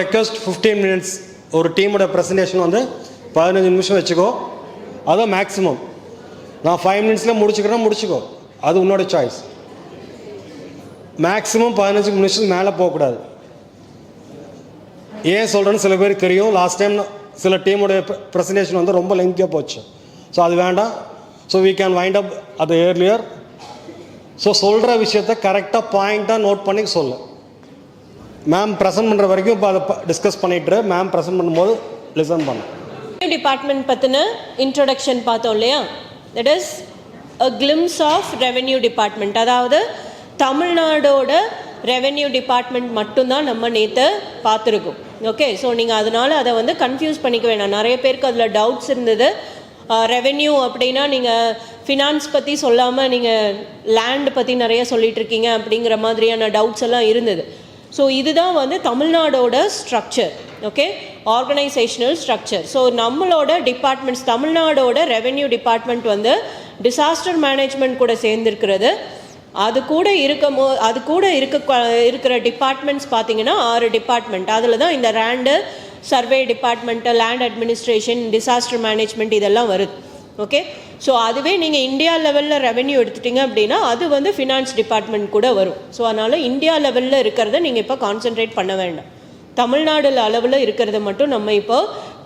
Request 15 minutes ஒரு டீமோட presentation வந்து 15 நிமிஷம் வச்சுக்கோ, அதான் மேக்ஸிமம். நான் 5 minutesல முடிச்சுக்கோ, அது உன்னோட சாய்ஸ். மேக்ஸிமம் 15 நிமிஷம் மேலே போகக்கூடாது. ஏன் சொல்கிறேன்னு சில பேருக்கு தெரியும். லாஸ்ட் டைம் சில டீமோடைய ப்ரெசன்டேஷன் வந்து ரொம்ப லெங்க்தியாக போச்சு. ஸோ அது வேண்டாம். So we can wind up அது earlier. ஸோ சொல்கிற விஷயத்த கரெக்டாக பாயிண்ட்டாக நோட் பண்ணி சொல்லு. மேம் ப்ரெசென்ட் பண்ணுற வரைக்கும் இப்போ அதை டிஸ்கஸ் பண்ணிட்டு மேம் ப்ரெசென்ட் பண்ணும்போது லிசன் பண்ணு. டிபார்ட்மெண்ட் பற்றின இன்ட்ரொடக்ஷன் பார்த்தோம் இல்லையா? That is a glimpse of revenue department. அதாவது தமிழ்நாடோட ரெவென்யூ டிபார்ட்மெண்ட் மட்டும்தான் நம்ம நேற்று பார்த்துருக்கோம். ஓகே, ஸோ நீங்கள் அதனால் அதை வந்து கன்ஃபியூஸ் பண்ணிக்க வேணாம். நிறைய பேருக்கு அதில் டவுட்ஸ் இருந்தது. ரெவென்யூ அப்படின்னா நீங்கள் ஃபினான்ஸ் பற்றி சொல்லாமல் நீங்கள் லேண்ட் பற்றி நிறைய சொல்லிகிட்டு இருக்கீங்க அப்படிங்கிற மாதிரியான டவுட்ஸ் எல்லாம் இருந்தது. ஸோ இதுதான் வந்து தமிழ்நாடோட structure. Okay, organisational structure. So நம்மளோட டிபார்ட்மெண்ட்ஸ், தமிழ்நாடோட ரெவென்யூ டிபார்ட்மெண்ட் வந்து டிசாஸ்டர் மேனேஜ்மெண்ட் கூட சேர்ந்துருக்கிறது. அது கூட இருக்கிற டிபார்ட்மெண்ட்ஸ் பார்த்தீங்கன்னா 6 டிபார்ட்மெண்ட். அதில் தான் இந்த land survey department, land administration, disaster management இதெல்லாம் வருது. ஓகே, ஸோ அதுவே நீங்கள் இந்தியா லெவலில் ரெவென்யூ எடுத்துட்டிங்க அப்படின்னா அது வந்து ஃபினான்ஸ் டிபார்ட்மெண்ட் கூட வரும். ஸோ அதனால் இந்தியா லெவலில் இருக்கிறத நீங்கள் இப்போ கான்சென்ட்ரேட் பண்ண வேண்டாம். தமிழ்நாடு அளவில் இருக்கிறத மட்டும் நம்ம இப்போ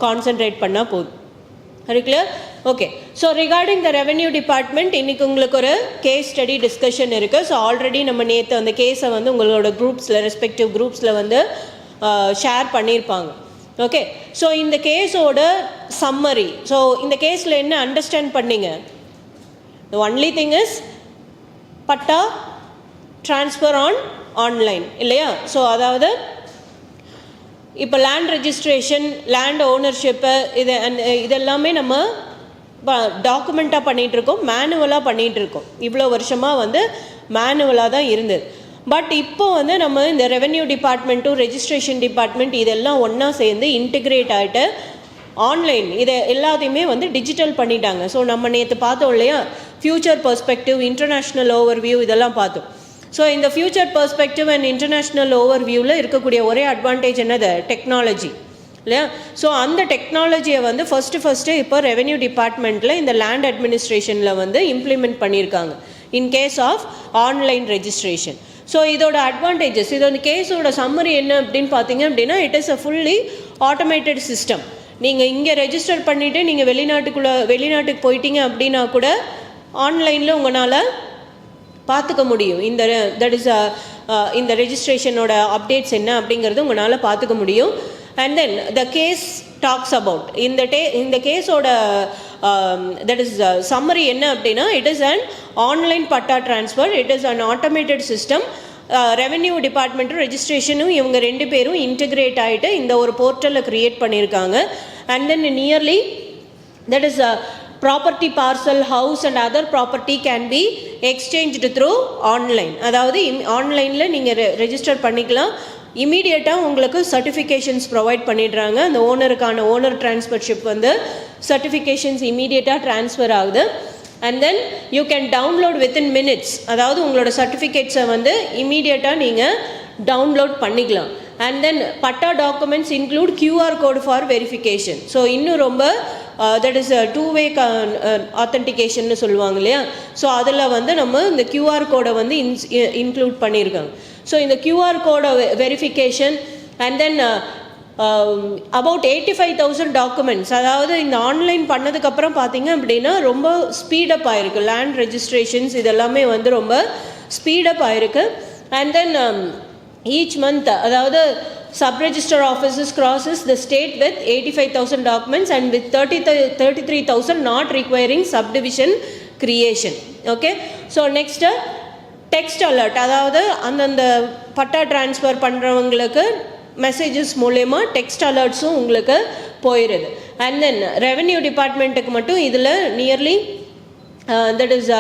கான்சென்ட்ரேட் பண்ணால் போதும். அது clear? Okay, so regarding the revenue department இன்றைக்கி உங்களுக்கு ஒரு கேஸ் ஸ்டடி டிஸ்கஷன் இருக்குது. ஸோ ஆல்ரெடி நம்ம நேற்று அந்த கேஸை வந்து உங்களோட குரூப்ஸில், ரெஸ்பெக்டிவ் குரூப்ஸில் வந்து ஷேர் பண்ணியிருப்பாங்க. ஓகே, ஸோ இந்த கேஸோட சம்மரி. ஸோ இந்த கேஸில் என்ன அண்டர்ஸ்டாண்ட் பண்ணீங்க? The only thing is patta transfer online இல்லையா? ஸோ அதாவது இப்போ லேண்ட் ரெஜிஸ்ட்ரேஷன், லேண்ட் ஓனர்ஷிப்பு இதெல்லாமே நம்ம டாக்குமெண்ட்டாக பண்ணிகிட்ருக்கோம், மேனுவலாக பண்ணிகிட்ருக்கோம். இவ்வளோ வருஷமாக வந்து மேனுவலாக தான் இருந்தது. பட் இப்போ வந்து நம்ம இந்த ரெவென்யூ டிபார்ட்மெண்ட்டும் ரெஜிஸ்ட்ரேஷன் டிபார்ட்மெண்ட் இதெல்லாம் ஒன்றா சேர்ந்து இன்டிகிரேட் ஆகிட்டு ஆன்லைன் இதை எல்லாத்தையுமே வந்து டிஜிட்டல் பண்ணிட்டாங்க. ஸோ நம்ம நேற்று பார்த்தோம் இல்லையா, future perspective, international over view இதெல்லாம் பார்த்தோம். ஸோ இந்த future perspective and international over வியூவில் இருக்கக்கூடிய ஒரே அட்வான்டேஜ் என்னது? டெக்னாலஜி இல்லையா? ஸோ அந்த டெக்னாலஜியை வந்து ஃபஸ்ட்டு இப்போ ரெவென்யூ டிபார்ட்மெண்ட்டில் இந்த லேண்ட் அட்மினிஸ்ட்ரேஷனில் வந்து இம்ப்ளிமெண்ட் பண்ணியிருக்காங்க in case of online registration. So இதோட அட்வான்டேஜஸ், இதோட கேஸோட சம்மரி என்ன அப்படின்னு பார்த்தீங்க அப்படின்னா, it is a fully automated system. நீங்கள் இங்கே ரெஜிஸ்டர் பண்ணிவிட்டு நீங்கள் வெளிநாட்டுக்கு போயிட்டீங்க அப்படின்னா கூட ஆன்லைனில் உங்களால் பார்த்துக்க முடியும். இந்த ரெஜிஸ்ட்ரேஷனோட அப்டேட்ஸ் என்ன அப்படிங்கிறது உங்களால் பார்த்துக்க முடியும். And then the case talks about இந்த கேஸோட தட் இஸ் சம்மரி என்ன அப்படின்னா, it is an online patta transfer, it is an automated system. Revenue டிபார்ட்மெண்ட்டும் ரெஜிஸ்ட்ரேஷனும் இவங்க 2 பேரும் இன்டிகிரேட் ஆகிட்டு இந்த ஒரு போர்ட்டலை க்ரியேட் பண்ணியிருக்காங்க. And then nearly that is property, parcel, house and other property can be exchanged through online. அதாவது ஆன்லைனில் நீங்கள் ரெஜிஸ்டர் பண்ணிக்கலாம். இமீடியட்டாக உங்களுக்கு சர்டிஃபிகேஷன்ஸ் ப்ரொவைட் பண்ணிடுறாங்க. அந்த ஓனருக்கான ஓனர் ட்ரான்ஸ்ஃபர்ஷிப் வந்து சர்டிஃபிகேஷன்ஸ் இமீடியட்டாக ட்ரான்ஸ்ஃபர் ஆகுது. And then you can download within minutes. அதாவது உங்களோட சர்டிஃபிகேட்ஸை வந்து இமீடியட்டாக நீங்கள் டவுன்லோட் பண்ணிக்கலாம். And then patta documents include QR code for verification. So இன்னும் ரொம்ப தட் இஸ் டூ-வே ஆத்தென்டிகேஷன்னு சொல்லுவாங்க இல்லையா? ஸோ அதில் வந்து நம்ம இந்த QR கோடை வந்து இன்க்ளூட் பண்ணியிருக்காங்க. ஸோ இந்த QR கோட verification and then about 85,000 documents. அதாவது இந்த ஆன்லைன் பண்ணதுக்கப்புறம் பார்த்தீங்க அப்படின்னா ரொம்ப ஸ்பீடப் ஆகிருக்கு. லேண்ட் ரெஜிஸ்ட்ரேஷன்ஸ் இதெல்லாமே வந்து ரொம்ப ஸ்பீடப் ஆகிருக்கு. அண்ட் தென் ஈச் மந்த் அதாவது sub-register offices crosses the state with 85,000 documents and with 33,000 not requiring subdivision creation. Okay, so next text alert. அதாவது அந்தந்த பட்டா ட்ரான்ஸ்ஃபர் பண்ணுறவங்களுக்கு மெசேஜஸ் மூலயமா டெக்ஸ்ட் அலர்ட்ஸும் உங்களுக்கு போயிடுது. அண்ட் தென் ரெவென்யூ டிபார்ட்மெண்ட்டுக்கு மட்டும் இதில் nearly that is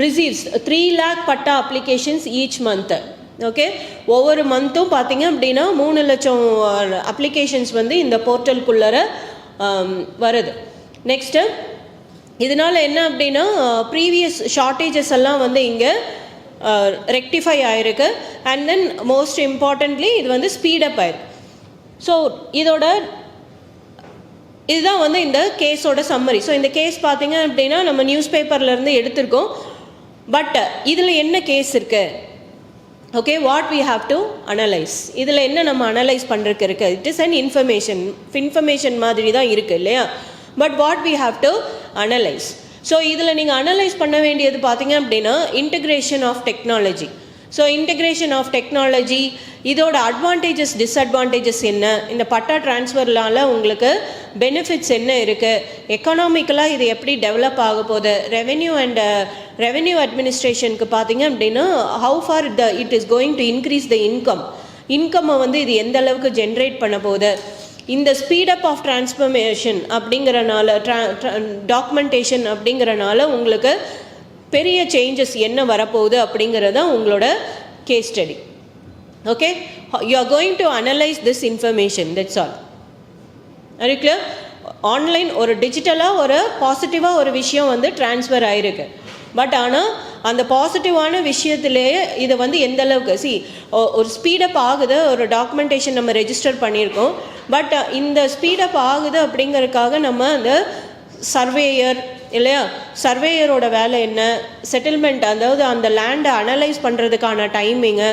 receives 3 lakh patta applications each month. Okay, ஒவ்வொரு மந்த்தும் பார்த்தீங்க அப்படின்னா 3 லட்சம் அப்ளிகேஷன்ஸ் வந்து இந்த போர்ட்டலுக்குள்ளார வருது. நெக்ஸ்ட்டு இதனால் என்ன அப்படின்னா ப்ரீவியஸ் ஷார்ட்டேஜஸ் எல்லாம் வந்து இங்கே ரெக்டிஃபை ஆகிருக்கு. அண்ட் தென் மோஸ்ட் இம்பார்ட்டன்ட்லி இது வந்து ஸ்பீடப் ஆயிருக்கு. ஸோ இதோட இதுதான் வந்து இந்த கேஸோட சம்மரி. ஸோ இந்த கேஸ் பார்த்தீங்க அப்படின்னா நம்ம நியூஸ் பேப்பர்லேருந்து எடுத்திருக்கோம். பட் இதில் என்ன கேஸ் இருக்குது? Okay, what we have to analyse. இதில் என்ன நம்ம அனலைஸ் பண்ணுறதுக்கு இருக்குது? இட் இஸ் அன் இன்ஃபர்மேஷன் மாதிரி தான் இருக்குது இல்லையா? But what we have to analyse. So இதில் நீங்கள் அனலைஸ் பண்ண வேண்டியது பார்த்தீங்க அப்படின்னா integration of technology. So integration of technology இதோட அட்வான்டேஜஸ் டிஸ்அட்வான்டேஜஸ் என்ன, இந்த பட்டா டிரான்ஸ்ஃபர்னால உங்களுக்கு பெனிஃபிட்ஸ் என்ன இருக்குது, எக்கனாமிக்கலாக இது எப்படி டெவலப் ஆக போகுது, ரெவென்யூ அட்மினிஸ்ட்ரேஷனுக்கு பார்த்தீங்க அப்படின்னா how far it is going to increase the இன்கம்மை வந்து இது எந்த அளவுக்கு ஜென்ரேட் பண்ண போகுது, இந்த ஸ்பீடப் ஆஃப் டிரான்ஸ்ஃபர்மேஷன் அப்படிங்கிறனால டாக்குமெண்டேஷன் அப்படிங்கிறனால உங்களுக்கு பெரிய சேஞ்சஸ் என்ன வரப்போகுது அப்படிங்கிறது தான் உங்களோட case study. Okay, you are going to analyse this information, that's all. Are you clear? Online ஒரு டிஜிட்டலாக ஒரு பாசிட்டிவாக ஒரு விஷயம் வந்து ட்ரான்ஸ்ஃபர் ஆகிருக்கு. பட் ஆனால் அந்த பாசிட்டிவான விஷயத்துலேயே இதை வந்து எந்த அளவுக்கு ஒரு ஸ்பீடப் ஆகுது, ஒரு டாக்குமெண்டேஷன் நம்ம ரெஜிஸ்டர் பண்ணியிருக்கோம். பட் இந்த ஸ்பீடப் ஆகுது அப்படிங்கிறதுக்காக நம்ம அந்த சர்வேயர் இல்லையா, சர்வேயரோட வேலை என்ன, செட்டில்மெண்ட் அதாவது அந்த லேண்டை அனலைஸ் பண்ணுறதுக்கான டைமிங்கு,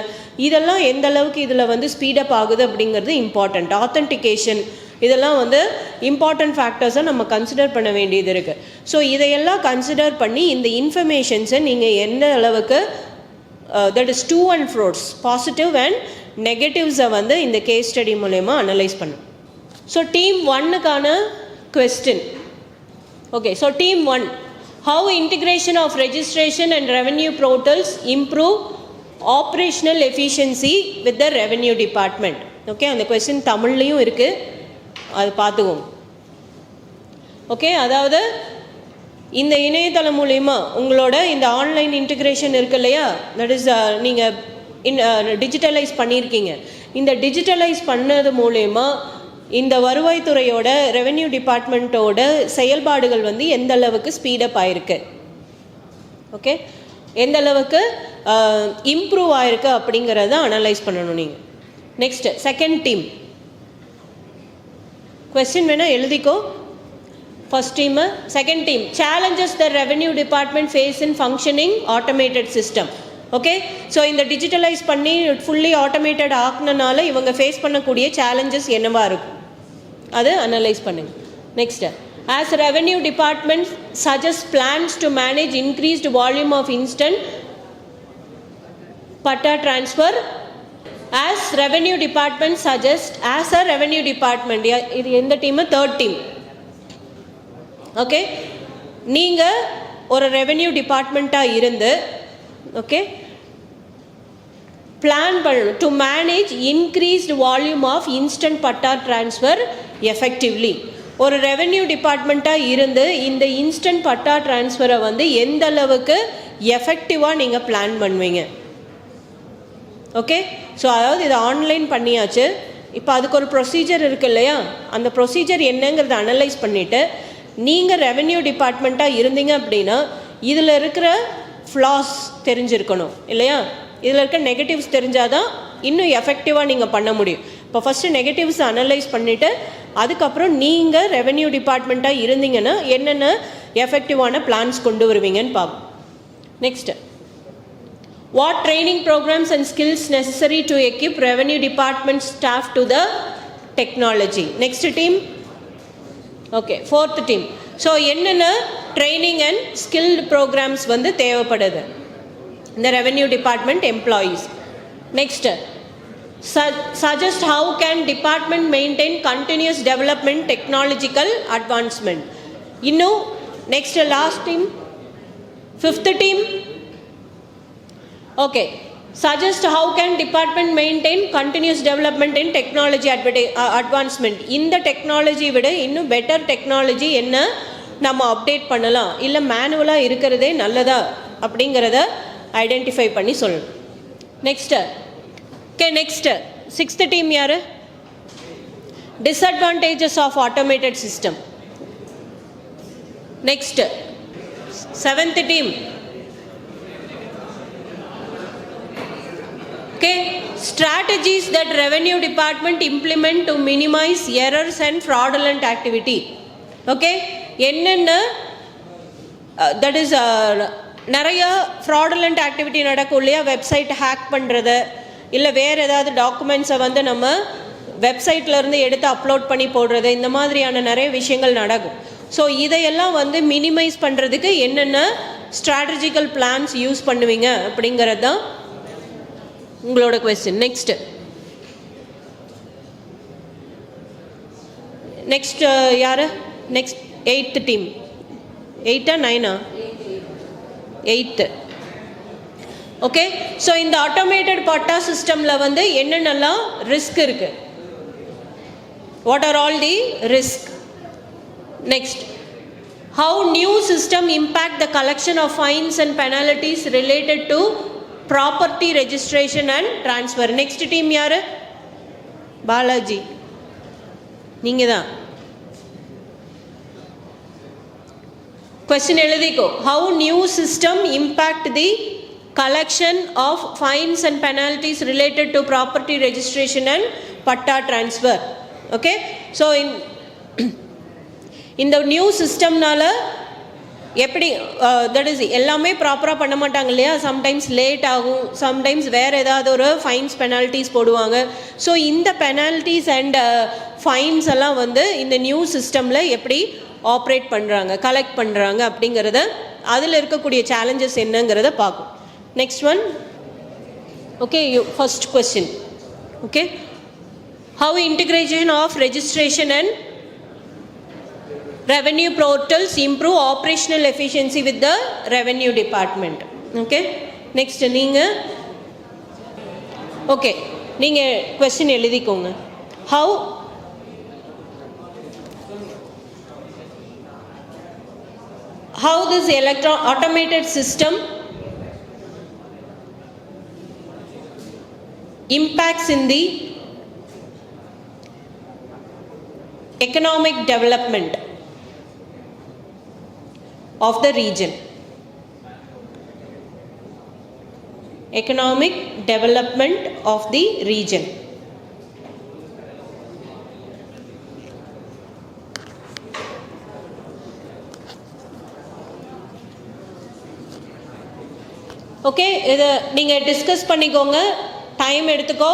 இதெல்லாம் எந்த அளவுக்கு இதில் வந்து ஸ்பீடப் ஆகுது அப்படிங்கிறது இம்பார்ட்டண்ட். ஆத்தென்டிகேஷன் இதெல்லாம் வந்து இம்பார்ட்டண்ட் ஃபேக்டர்ஸை நம்ம கன்சிடர் பண்ண வேண்டியது இருக்குது. ஸோ இதையெல்லாம் கன்சிடர் பண்ணி இந்த இன்ஃபர்மேஷன்ஸை நீங்கள் எந்த அளவுக்கு that is do and frauds positive and நெகட்டிவ்ஸை வந்து இந்த கேஸ் ஸ்டடி மூலயமா அனலைஸ் பண்ணும். ஸோ டீம் 1க்கான question. Okay, so team 1, how integration of registration and revenue portals improve operational efficiency with the revenue department? Okay, அந்த question தமிழ்லையும் இருக்குது, அது பார்த்துக்கோங்க. ஓகே, அதாவது இந்த இணையதளம் மூலயமா உங்களோட இந்த ஆன்லைன் இன்டிகிரேஷன் இருக்கு இல்லையா, தட் இஸ் நீங்கள் டிஜிட்டலைஸ் பண்ணியிருக்கீங்க. இந்த டிஜிட்டலைஸ் பண்ணது மூலயமா இந்த வருவாய்த்துறையோட ரெவென்யூ டிபார்ட்மெண்ட்டோட செயல்பாடுகள் வந்து எந்த அளவுக்கு ஸ்பீடப் ஆயிருக்கு, ஓகே, எந்த அளவுக்கு இம்ப்ரூவ் ஆயிருக்கு அப்படிங்கிறத அனலைஸ் பண்ணணும் நீங்கள். நெக்ஸ்ட் செகண்ட் டீம் கொஸ்டின் வேணால் எழுதிக்கோ. First team, second team, challenges the revenue department face in functioning automated system. Okay, so இந்த டிஜிட்டலைஸ் பண்ணி ஃபுல்லி ஆட்டோமேட்டட் ஆக்குனனால இவங்க ஃபேஸ் பண்ணக்கூடிய சேலஞ்சஸ் என்னவா இருக்கும் அது அனலைஸ் பண்ணுங்க. Next, as revenue department suggest plans to manage increased volume of instant patta transfer, as revenue department suggest, as a revenue department, இது எந்த டீமு? Third team. ஓகே, நீங்கள் ஒரு ரெவென்யூ டிபார்ட்மெண்ட்டாக இருந்து ஓகே பிளான் பண்ணணும் to manage increased volume of instant patta transfer effectively. ஒரு revenue டிபார்ட்மெண்ட்டாக இருந்து இந்த இன்ஸ்டன்ட் பட்டா டிரான்ஸ்ஃபரை வந்து எந்த அளவுக்கு எஃபெக்டிவாக நீங்கள் பிளான் பண்ணுவீங்க. ஓகே, ஸோ அதாவது இது ஆன்லைன் பண்ணியாச்சு, இப்போ அதுக்கு ஒரு ப்ரொசீஜர் இருக்குது இல்லையா, அந்த ப்ரொசீஜர் என்னங்கிறத அனலைஸ் பண்ணிவிட்டு நீங்கள் ரெவென்யூ டிபார்ட்மெண்ட்டாக இருந்தீங்க அப்படின்னா இதில் இருக்கிற ஃப்ளாஸ் தெரிஞ்சிருக்கணும் இல்லையா, இதில் இருக்க நெகட்டிவ்ஸ் தெரிஞ்சால் தான் இன்னும் எஃபெக்டிவாக நீங்கள் பண்ண முடியும். இப்போ ஃபஸ்ட்டு நெகட்டிவ்ஸ் அனலைஸ் பண்ணிவிட்டு அதுக்கப்புறம் நீங்கள் ரெவென்யூ டிபார்ட்மெண்ட்டாக இருந்தீங்கன்னா என்னென்ன எஃபெக்டிவான பிளான்ஸ் கொண்டு வருவீங்கன்னு பார்ப்போம். Next, what training programs and skills necessary to equip revenue department staff to the technology. Next team. Okay, fourth team. So என்னென்ன ட்ரைனிங் அண்ட் ஸ்கில்டு ப்ரோக்ராம்ஸ் வந்து தேவைப்படுது இந்த revenue department employees. Next, suggest how can department maintain continuous development technological advancement. இன்னும் next last team, fifth team. Okay, suggest how can department maintain continuous development in technology advancement. இந்த technology விட இன்னும் better technology என்ன நம்ம update பண்ணலாம், இல்லை மேனுவலாக இருக்கிறதே நல்லதா அப்படிங்கிறத ஐடென்டிஃபை பண்ணி சொல்லணும். Next, okay, next sixth team யார்? Disadvantages of automated system. Next seventh team. Okay, strategies that revenue department implement to minimize errors and fraudulent activity. Okay, என்னென்ன that is நிறைய fraudulent activity நடக்கும் இல்லையா, வெப்சைட் ஹேக் பண்ணுறது இல்லை வேறு ஏதாவது டாக்குமெண்ட்ஸை வந்து நம்ம வெப்சைட்லேருந்து எடுத்து அப்லோட் பண்ணி போடுறது, இந்த மாதிரியான நிறைய விஷயங்கள் நடக்கும். ஸோ இதையெல்லாம் வந்து மினிமைஸ் பண்ணுறதுக்கு என்னென்ன ஸ்ட்ராட்டஜிக்கல் பிளான்ஸ் யூஸ் பண்ணுவீங்க அப்படிங்கிறது தான் உங்களோட கொஸ்டின். நெக்ஸ்ட் யார்? Next 8th team. 8 9 8. Okay, so இந்த ஆட்டோமேட்டட் பட்டா சிஸ்டமில் வந்து என்னென்னலாம் ரிஸ்க் இருக்குது? What are all the risk? Next, how new system impact the collection of fines and penalties related to property registration and transfer? Next team யாரு? பாலாஜி, நீங்கள் தான். Question எழுதிக்கோ. How new system impact the collection of fines and penalties related to property registration and patta transfer? Okay, so இந்த new சிஸ்டம்னால எப்படி that is எல்லாமே ப்ராப்பராக பண்ண மாட்டாங்க இல்லையா, சம்டைம்ஸ் லேட் ஆகும், சம்டைம்ஸ் வேறு ஏதாவது ஒரு ஃபைன்ஸ் பெனால்ட்டிஸ் போடுவாங்க. ஸோ இந்த பெனால்ட்டிஸ் அண்ட் ஃபைன்ஸ் எல்லாம் வந்து இந்த நியூ சிஸ்டமில் எப்படி ஆப்ரேட் பண்ணுறாங்க, கலெக்ட் பண்ணுறாங்க அப்படிங்கிறத, அதில் இருக்கக்கூடிய சேலஞ்சஸ் என்னங்கிறத பார்க்கும். Next one. Okay, first question. Okay, how integration of registration and revenue portals improve operational efficiency with the revenue department? Okay, next நீங்கள் ஓகே நீங்கள் கொஸ்டின் எழுதிக்கோங்க. how this automated system impacts in the economic development of the region. Economic development of the region. Okay, இதை நீங்கள் discuss பண்ணிக்கோங்க. Time எடுத்துக்கோ,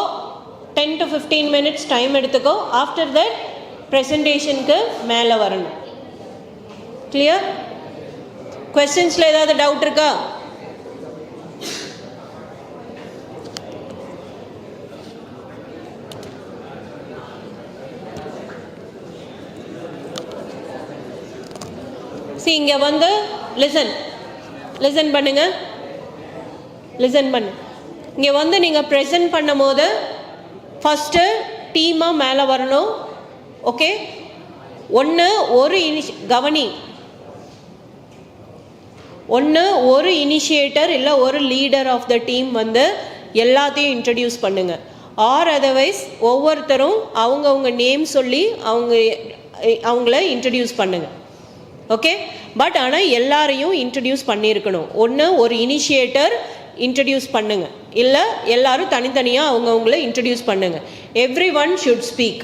10 to 15 minutes time எடுத்துக்கோ. After that ப்ரெசன்டேஷனுக்கு மேலே வரணும். கிளியர்? கொஸ்டின்ஸில் ஏதாவது டவுட் இருக்கா? இங்கே வந்து லிசன் பண்ணுங்க. இங்கே வந்து நீங்கள் ப்ரெசன்ட் பண்ணும் போது ஃபஸ்ட்டு டீமாக மேலே வரணும். ஓகே, ஒரு இனிஷியேட்டர் இல்லை ஒரு லீடர் ஆஃப் த டீம் வந்து எல்லாத்தையும் இன்ட்ரடியூஸ் பண்ணுங்கள். ஆர் அதர்வைஸ் ஒவ்வொருத்தரும் அவங்கவுங்க நேம் சொல்லி அவங்கள இன்ட்ரடியூஸ் பண்ணுங்கள். ஓகே, பட் ஆனால் எல்லாரையும் இன்ட்ரடியூஸ் பண்ணியிருக்கணும். ஒரு இனிஷியேட்டர் இன்ட்ரடியூஸ் பண்ணுங்க, இல்லை எல்லாரும் தனித்தனியாக அவங்கவுங்கள இன்ட்ரடியூஸ் பண்ணுங்க. Every one should speak.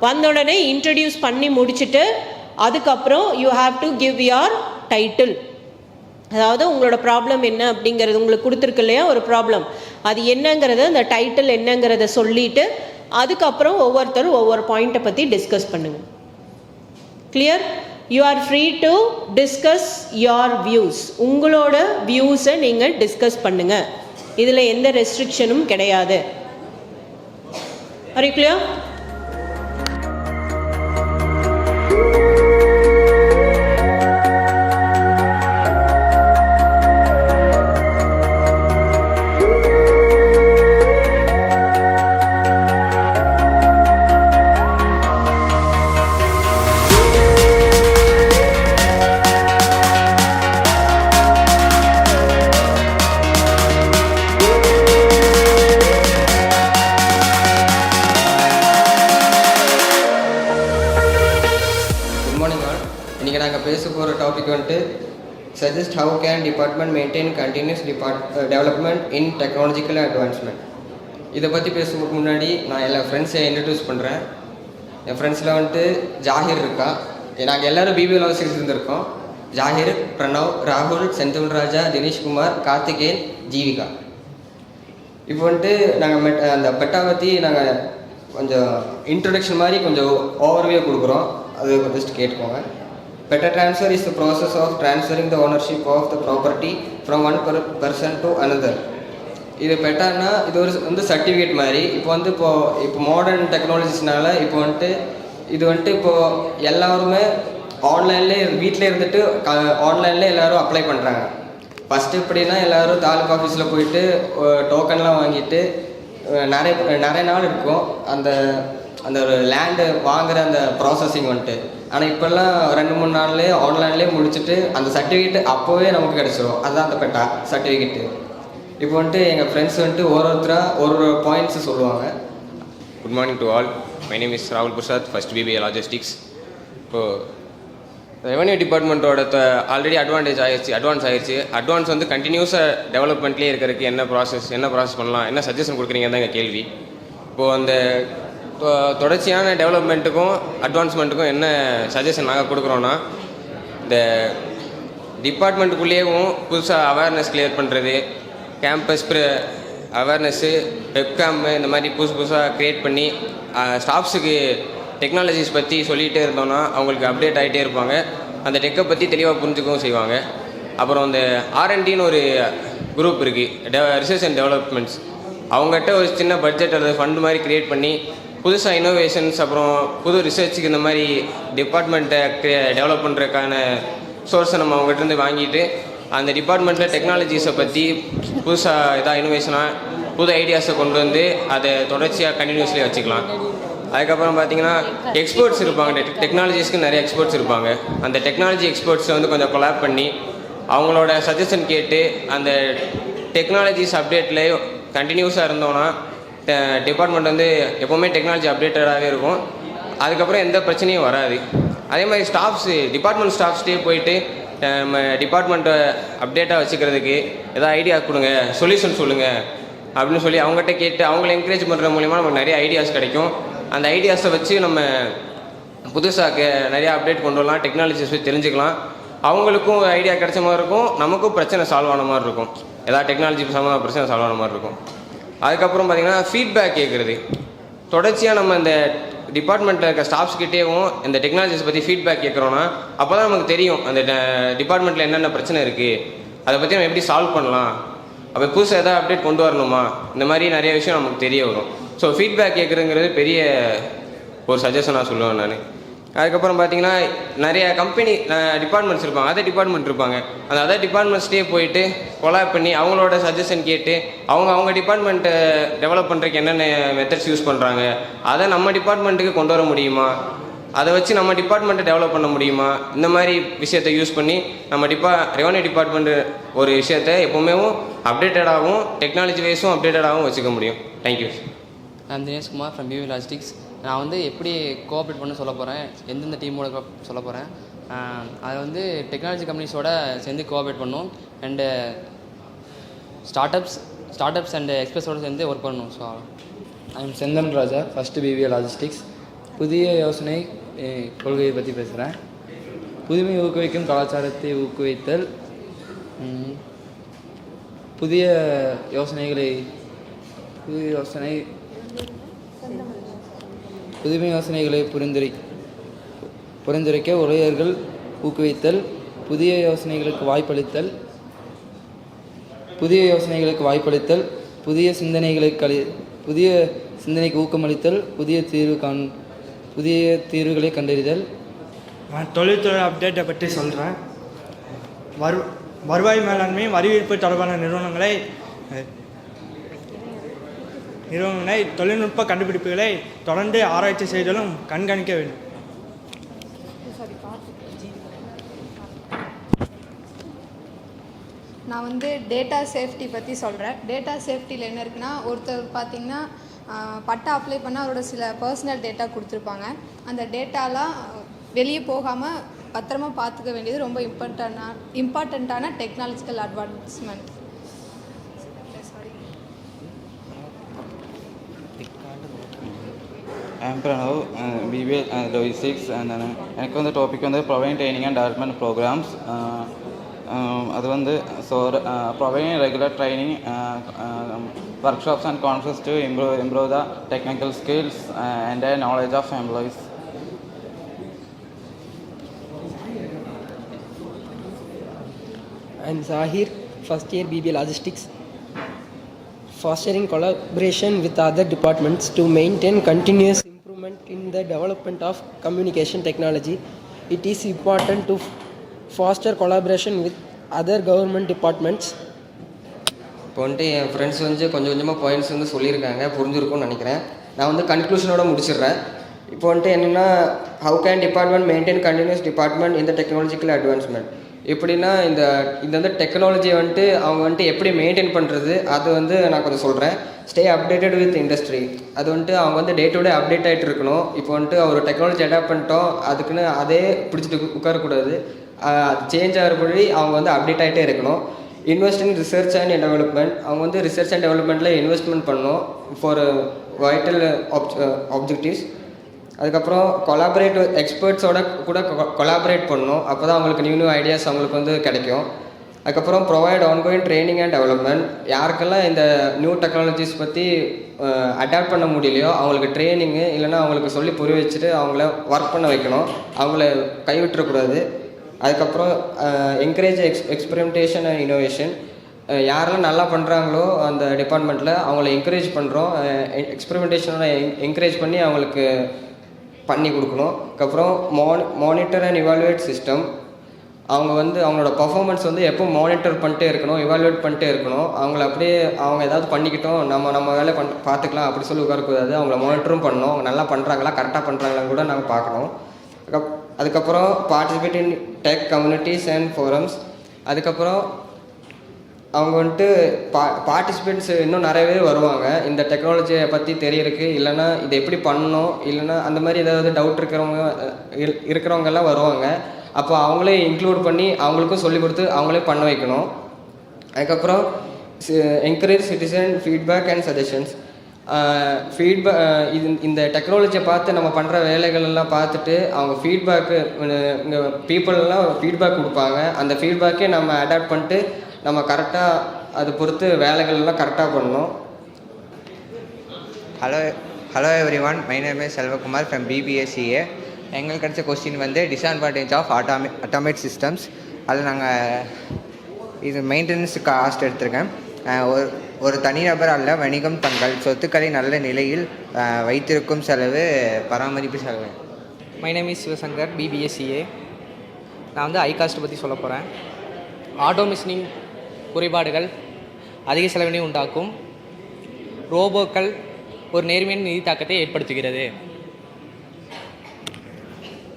வந்த உடனே இன்ட்ரடியூஸ் பண்ணி முடிச்சுட்டு அதுக்கப்புறம் you have to give your title. அதாவது உங்களோட ப்ராப்ளம் என்ன அப்படிங்கிறது உங்களுக்கு கொடுத்துருக்கு இல்லையா, ஒரு ப்ராப்ளம், அது என்னங்கிறத அந்த டைட்டில் என்னங்கிறத சொல்லிவிட்டு அதுக்கப்புறம் ஒவ்வொருத்தரும் ஒவ்வொரு பாயிண்ட்டை பற்றி டிஸ்கஸ் பண்ணுங்கள். Clear? You are free to discuss your views. உங்களோட வியூஸை நீங்கள் டிஸ்கஸ் பண்ணுங்கள். இதில் எந்த ரெஸ்ட்ரிக்ஷனும் கிடையாது. Are you clear? இன்றைக்கி நாங்கள் பேச போகிற டாபிக் வந்துட்டு suggest how can department maintain continuous development in technological advancement. இதை பற்றி பேசுறதுக்கு முன்னாடி நான் எல்லா ஃப்ரெண்ட்ஸை இன்ட்ரடியூஸ் பண்ணுறேன். என் ஃப்ரெண்ட்ஸில் வந்துட்டு ஜாகிர் இருக்கா. நாங்கள் எல்லோரும் பிபிஏ லாஜிஸ்டிக்ஸ் இருந்திருக்கோம். ஜாகிர், பிரணவ், ராகுல், செந்தமிழ் ராஜா, தினேஷ்குமார், கார்த்திகேயன், ஜீவிகா. இப்போ வந்துட்டு நாங்கள் அந்த பெட்டா பற்றி நாங்கள் கொஞ்சம் இன்ட்ரடக்ஷன் மாதிரி கொஞ்சம் ஓவர்வியூ கொடுக்குறோம். அது ஜஸ்ட் கேட்டுக்கோங்க. Patta transfer is the process of transferring the ownership of the property from one person to another. இது பெட்டான்னா இது ஒரு வந்து சர்டிஃபிகேட் மாதிரி. இப்போ மாடர்ன் டெக்னாலஜிஸ்னால இப்போ வந்துட்டு இது வந்துட்டு இப்போது எல்லாருமே ஆன்லைன்லேயே வீட்டில் இருந்துட்டு ஆன்லைன்லேயே எல்லோரும் அப்ளை பண்ணுறாங்க. ஃபஸ்ட்டு எப்படின்னா எல்லோரும் தாலுக்கா ஆஃபீஸில் போயிட்டு டோக்கன்லாம் வாங்கிட்டு நிறைய நாள் இருக்கும் அந்த அந்த ஒரு லேண்டு வாங்குகிற அந்த ப்ராசஸிங் வந்துட்டு. ஆனால் இப்போல்லாம் 2-3 நாள்லேயே ஆன்லைன்லேயே முடிச்சுட்டு அந்த சர்டிஃபிகேட் அப்போவே நமக்கு கிடச்சிரும். அதுதான் அந்த பெட்டா சர்டிஃபிகேட்டு. இப்போ வந்துட்டு எங்கள் ஃப்ரெண்ட்ஸ் வந்துட்டு ஒருத்தராக ஒரு பாயிண்ட்ஸு சொல்லுவாங்க. Good morning to all. My name is ராகுல் பிரசாத், ஃபர்ஸ்ட் பிபிஏ லாஜிஸ்டிக்ஸ். இப்போது ரெவன்யூ டிபார்ட்மெண்ட்டோட ஆல்ரெடி அட்வான்ஸ் ஆயிடுச்சு. அட்வான்ஸ் வந்து கண்டினியூஸாக டெவலப்மெண்ட்லேயே இருக்கிறதுக்கு என்ன ப்ராசஸ் பண்ணலாம், என்ன சஜஷன் கொடுக்குறீங்க தான் எங்கள் கேள்வி. இப்போது அந்த தொடர்ச்சியான டெவலப்மெண்ட்டுக்கும் அட்வான்ஸ்மெண்ட்டுக்கும் என்ன சஜஷன் நாங்கள் கொடுக்குறோன்னா, இந்த டிபார்ட்மெண்ட்டுக்குள்ளேயும் புதுசாக அவேர்னஸ் கிளியர் பண்ணுறது, கேம்பஸ் அவேர்னஸ்ஸு, வெப்கேமு, இந்த மாதிரி புதுசாக க்ரியேட் பண்ணி ஸ்டாஃப்ஸுக்கு டெக்னாலஜிஸ் பற்றி சொல்லிகிட்டே இருந்தோன்னா அவங்களுக்கு அப்டேட் ஆகிட்டே இருப்பாங்க. அந்த டெக்கை பற்றி தெளிவாக புரிஞ்சுக்கவும் செய்வாங்க. அப்புறம் இந்த R&Dன்னு ஒரு குரூப் இருக்குது, ரிசர்ச் அண்ட் டெவலப்மெண்ட்ஸ். அவங்ககிட்ட ஒரு சின்ன பட்ஜெட் அல்லது ஃபண்டு மாதிரி க்ரியேட் பண்ணி புதுசாக இன்னோவேஷன்ஸ் அப்புறம் புது ரிசர்ச்சுக்கு இந்த மாதிரி டிபார்ட்மெண்ட்டை டெவலப் பண்ணுறதுக்கான சோர்ஸை நம்ம அவங்ககிட்ட வாங்கிட்டு அந்த டிபார்ட்மெண்ட்டில் டெக்னாலஜிஸை பற்றி புதுசாக எதாவது இன்னோவேஷனாக புது ஐடியாஸை கொண்டு வந்து அதை தொடர்ச்சியாக கண்டினியூஸ்லி வச்சுக்கலாம். அதுக்கப்புறம் பார்த்தீங்கன்னா எக்ஸ்பர்ட்ஸ் இருப்பாங்க, டெக்னாலஜிஸ்க்கு நிறைய எக்ஸ்பர்ட்ஸ் இருப்பாங்க. அந்த டெக்னாலஜி எக்ஸ்பர்ட்ஸை வந்து கொஞ்சம் கொலாப் பண்ணி அவங்களோட சஜஷன் கேட்டு அந்த டெக்னாலஜிஸ் அப்டேட்லேயே கண்டினியூஸாக இருந்தோன்னா டிபார்ட்மெண்ட் வந்து எப்போவுமே டெக்னாலஜி அப்டேட்டடாகவே இருக்கும். அதுக்கப்புறம் எந்த பிரச்சனையும் வராது. அதே மாதிரி டிபார்ட்மெண்ட் ஸ்டாஃப்ஸ்டே போயிட்டு நம்ம டிபார்ட்மெண்ட்டை அப்டேட்டாக வச்சுக்கிறதுக்கு எதாவது ஐடியா கொடுங்க, சொல்யூஷன் சொல்லுங்கள் அப்படின்னு சொல்லி அவங்ககிட்ட கேட்டு அவங்கள என்கரேஜ் பண்ணுற மூலிமா நமக்கு நிறைய ஐடியாஸ் கிடைக்கும். அந்த ஐடியாஸை வச்சு நம்ம புதுசாக நிறையா அப்டேட் கொண்டு வரலாம், டெக்னாலஜிஸ் பற்றி தெரிஞ்சுக்கலாம். அவங்களுக்கும் ஐடியா கிடைச்ச மாதிரி இருக்கும், நமக்கும் பிரச்சனை சால்வ் ஆன மாதிரி இருக்கும், ஏதாவது டெக்னாலஜி சம்மந்தமாக பிரச்சனை சால்வ் ஆன மாதிரி இருக்கும். அதுக்கப்புறம் பார்த்திங்கன்னா ஃபீட்பேக் கேட்குறது. தொடர்ச்சியாக நம்ம இந்த டிபார்ட்மெண்ட்டில் இருக்க ஸ்டாஃப்ஸ்கிட்டேயும் இந்த டெக்னாலஜிஸ் பற்றி ஃபீட்பேக் கேட்குறோன்னா அப்போ தான் நமக்கு தெரியும் அந்த டிபார்ட்மெண்ட்டில் என்னென்ன பிரச்சனை இருக்குது, அதை பற்றி நம்ம எப்படி சால்வ் பண்ணலாம், அப்போ புதுசாக எதாவது அப்டேட் கொண்டு வரணுமா, இந்த மாதிரி நிறைய விஷயம் நமக்கு தெரிய வரும். ஸோ ஃபீட்பேக் கேட்குறதுங்கிறது பெரிய ஒரு சஜஷனாக சொல்லுவேன் நான். அதுக்கப்புறம் பார்த்தீங்கன்னா நிறைய கம்பெனி டிபார்ட்மெண்ட்ஸ் இருப்பாங்க, அதர் டிபார்ட்மெண்ட் இருப்பாங்க. அந்த அதர் டிபார்ட்மெண்ட்ஸ்டே போயிட்டு கொலாப் பண்ணி அவங்களோட சஜஷன் கேட்டு அவங்க டிபார்ட்மெண்ட்டை டெவலப் பண்ணுறதுக்கு என்னென்ன மெத்தட்ஸ் யூஸ் பண்ணுறாங்க, அதை நம்ம டிபார்ட்மெண்ட்டுக்கு கொண்டு வர முடியுமா, அதை வச்சு நம்ம டிபார்ட்மெண்ட்டை டெவலப் பண்ண முடியுமா, இந்த மாதிரி விஷயத்தை யூஸ் பண்ணி நம்ம ரெவன்யூ டிபார்ட்மெண்ட்டு ஒரு விஷயத்தை எப்போவுமே அப்டேட்டடாகவும் டெக்னாலஜி வைஸும் அப்டேட்டடாகவும் வச்சுக்க முடியும். Thank you. I'm Dineshkumar from BV logistics. நான் வந்து எப்படி கோஆப்ரேட் பண்ண சொல்ல போகிறேன், எந்தெந்த டீமோட சொல்ல போகிறேன். அதை வந்து டெக்னாலஜி கம்பெனிஸோட சேர்ந்து கோஆப்ரேட் பண்ணணும். அண்டு ஸ்டார்ட் அப்ஸ் அண்ட் எக்ஸ்பிரஸோடு சேர்ந்து ஒர்க் பண்ணணும். ஸோ ஐம் செந்தமிழ் ராஜா, ஃபஸ்ட்டு பிபிஏ லாஜிஸ்டிக்ஸ். புதிய யோசனை கொள்கையை பற்றி பேசுகிறேன். புதுமை ஊக்குவிக்கும் கலாச்சாரத்தை ஊக்குவித்தல், புதிய யோசனைகளை புரிந்துரைக்க ஊழியர்கள் ஊக்குவித்தல், புதிய யோசனைகளுக்கு வாய்ப்பளித்தல், புதிய சிந்தனைக்கு ஊக்கமளித்தல், புதிய தீர்வுகளை கண்டறிதல். நான் தொழில்துறை அப்டேட்டை பற்றி சொல்கிறேன். வருவாய் மேலாண்மை, வரிவிதிப்பு தொடர்பான நிறுவனங்களை தொழில்நுட்ப கண்டுபிடிப்புகளை தொடர்ந்து ஆராய்ச்சி செய்தலும் கண்காணிக்க வேண்டும். நான் வந்து டேட்டா சேஃப்டி பற்றி சொல்கிறேன். டேட்டா சேஃப்டியில் என்ன இருக்குன்னா, ஒருத்தர் பார்த்திங்கன்னா பட்டா அப்ளை பண்ணால் அவரோட சில பர்சனல் டேட்டா கொடுத்துருப்பாங்க. அந்த டேட்டாலாம் வெளியே போகாமல் பத்திரமா பார்த்துக்க வேண்டியது ரொம்ப இம்பார்ட்டண்ட்டான technological advancement. I'm Pranav, BBA Logistics, and எனக்கு வந்து டாபிக் வந்து provide training and development programs. அது வந்து so providing regular training workshops and conference to improve the technical skills and knowledge of employees. I'm Zahir, first year BBA Logistics. Fostering collaboration with other departments to maintain continuous improvement in the development of communication technology. It is important to foster collaboration with other government departments. இப்போ வந்துட்டு என் friends வந்து கொஞ்சம் கொஞ்சமாக points வந்து சொல்லியிருக்காங்க, புரிஞ்சிருக்கும்னு நினைக்கிறேன். நான் வந்து கன்க்ளூஷனோட முடிச்சிடுறேன். இப்போ வந்துட்டு என்னென்னா, how can department maintain continuous department இந்த டெக்னாலஜிக்கல் அட்வான்ஸ்மெண்ட். எப்படின்னா இந்த வந்து டெக்னாலஜியை வந்துட்டு அவங்க வந்துட்டு எப்படி மெயின்டைன் பண்ணுறது, அது வந்து நான் கொஞ்சம் சொல்கிறேன். Stay updated with industry. அது வந்துட்டு அவங்க வந்து டே டு டே அப்டேட் ஆகிட்டு இருக்கணும். இப்போ வந்துட்டு ஒரு டெக்னாலஜி அடாப்ட் பண்ணிட்டோம், அதுக்குன்னு அதே பிடிச்சிட்டு உட்காரக்கூடாது. அது சேஞ்ச் ஆகிறபடி அவங்க வந்து அப்டேட் ஆகிட்டே இருக்கணும். Invest in research and development. அவங்க வந்து ரிசர்ச் அண்ட் டெவலப்மெண்ட்டில் இன்வெஸ்ட்மெண்ட் பண்ணணும் ஃபார் வைட்டல் ஆப்ஜெக்டிவ்ஸ். அதுக்கப்புறம் கொலாபரேட் எக்ஸ்பர்ட்ஸோட கூட கொலாபரேட் பண்ணணும். அப்போ தான் அவங்களுக்கு நியூ ஐடியாஸ் அவங்களுக்கு வந்து கிடைக்கும். அதுக்கப்புறம் provide ongoing training and development. யாருக்கெல்லாம் இந்த நியூ டெக்னாலஜிஸ் பற்றி அடாப்ட் பண்ண முடியலையோ அவங்களுக்கு ட்ரைனிங்கு இல்லைன்னா அவங்களுக்கு சொல்லி புரிய வச்சுட்டு அவங்கள ஒர்க் பண்ண வைக்கணும், அவங்கள கைவிட்டுறக்கூடாது. அதுக்கப்புறம் என்கரேஜ் எக்ஸ்பெரிமெண்டேஷன் அண்ட் இனோவேஷன். யாரெல்லாம் நல்லா பண்ணுறாங்களோ அந்த டிபார்ட்மெண்ட்டில் அவங்கள என்கரேஜ் பண்ணுறோம். எக்ஸ்பெரிமெண்டேஷனோட என்கரேஜ் பண்ணி அவங்களுக்கு பண்ணி கொடுக்கணும். அதுக்கப்புறம் மானிட்டர் அண்ட் இவாலுவேட் சிஸ்டம். அவங்க வந்து அவங்களோட பர்ஃபார்மன்ஸ் வந்து எப்போ மானிட்டர் பண்ணிட்டே இருக்கணும், இவாலுவேட் பண்ணிட்டே இருக்கணும். அவங்கள அப்படியே அவங்க ஏதாவது பண்ணிக்கிட்டோம் நம்ம வேலை பார்த்துக்கலாம் அப்படி சொல்லி உட்காரக்கூடாது. அவங்கள மானிட்டரும் பண்ணணும், அவங்க நல்லா பண்ணுறாங்களா கரெக்டாக பண்ணுறாங்களான்னு கூட நாங்கள் பார்க்கணும். அதுக்கப்புறம் participate in tech communities and forums. அதுக்கப்புறம் அவங்க வந்துட்டு பார்ட்டிசிபெண்ட்ஸ் இன்னும் நிறையவே வருவாங்க இந்த டெக்னாலஜியை பற்றி தெரியறதுக்கு, இல்லைன்னா இதை எப்படி பண்ணணும், இல்லைன்னா அந்த மாதிரி ஏதாவது டவுட் இருக்கிறவங்கெல்லாம் வருவாங்க. அப்போ அவங்களே இன்க்ளூட் பண்ணி அவங்களுக்கும் சொல்லிக் கொடுத்து அவங்களே பண்ண வைக்கணும். அதுக்கப்புறம் encourage citizen feedback and suggestions. இந்த டெக்னாலஜியை பார்த்து நம்ம பண்ணுற வேலைகளெல்லாம் பார்த்துட்டு அவங்க ஃபீட்பேக்கு இங்கே பீப்புளெல்லாம் ஃபீட்பேக் கொடுப்பாங்க. அந்த ஃபீட்பேக்கே நம்ம அடாப்ட் பண்ணிட்டு நம்ம கரெக்டாக அது பொறுத்து வேலைகள்லாம் கரெக்டாக பண்ணணும். Hello every one, my name is Selvakumar from BBACA. எங்களுக்கு கிடைச்ச கொஸ்டின் வந்து டிஸ்அட்வான்டேஜ் ஆஃப் ஆட்டோமேட் சிஸ்டம்ஸ். அதில் நாங்கள் இது மெயின்டெனன்ஸ் காஸ்ட் எடுத்திருக்கேன். ஒரு தனிநபர் அல்ல வணிகம் தங்கள் சொத்துக்களை நல்ல நிலையில் வைத்திருக்கும் செலவு பராமரிப்பு செலவு. My name is Sivasankar, BBACA. நான் வந்து ஐகாஸ்ட் பற்றி சொல்ல போகிறேன். ஆட்டோமிஷனிங் குறைபாடுகள் அதிக செலவினை உண்டாக்கும். ரோபோக்கள் ஒரு நேர்மையான நிதி தாக்கத்தை ஏற்படுத்துகிறது.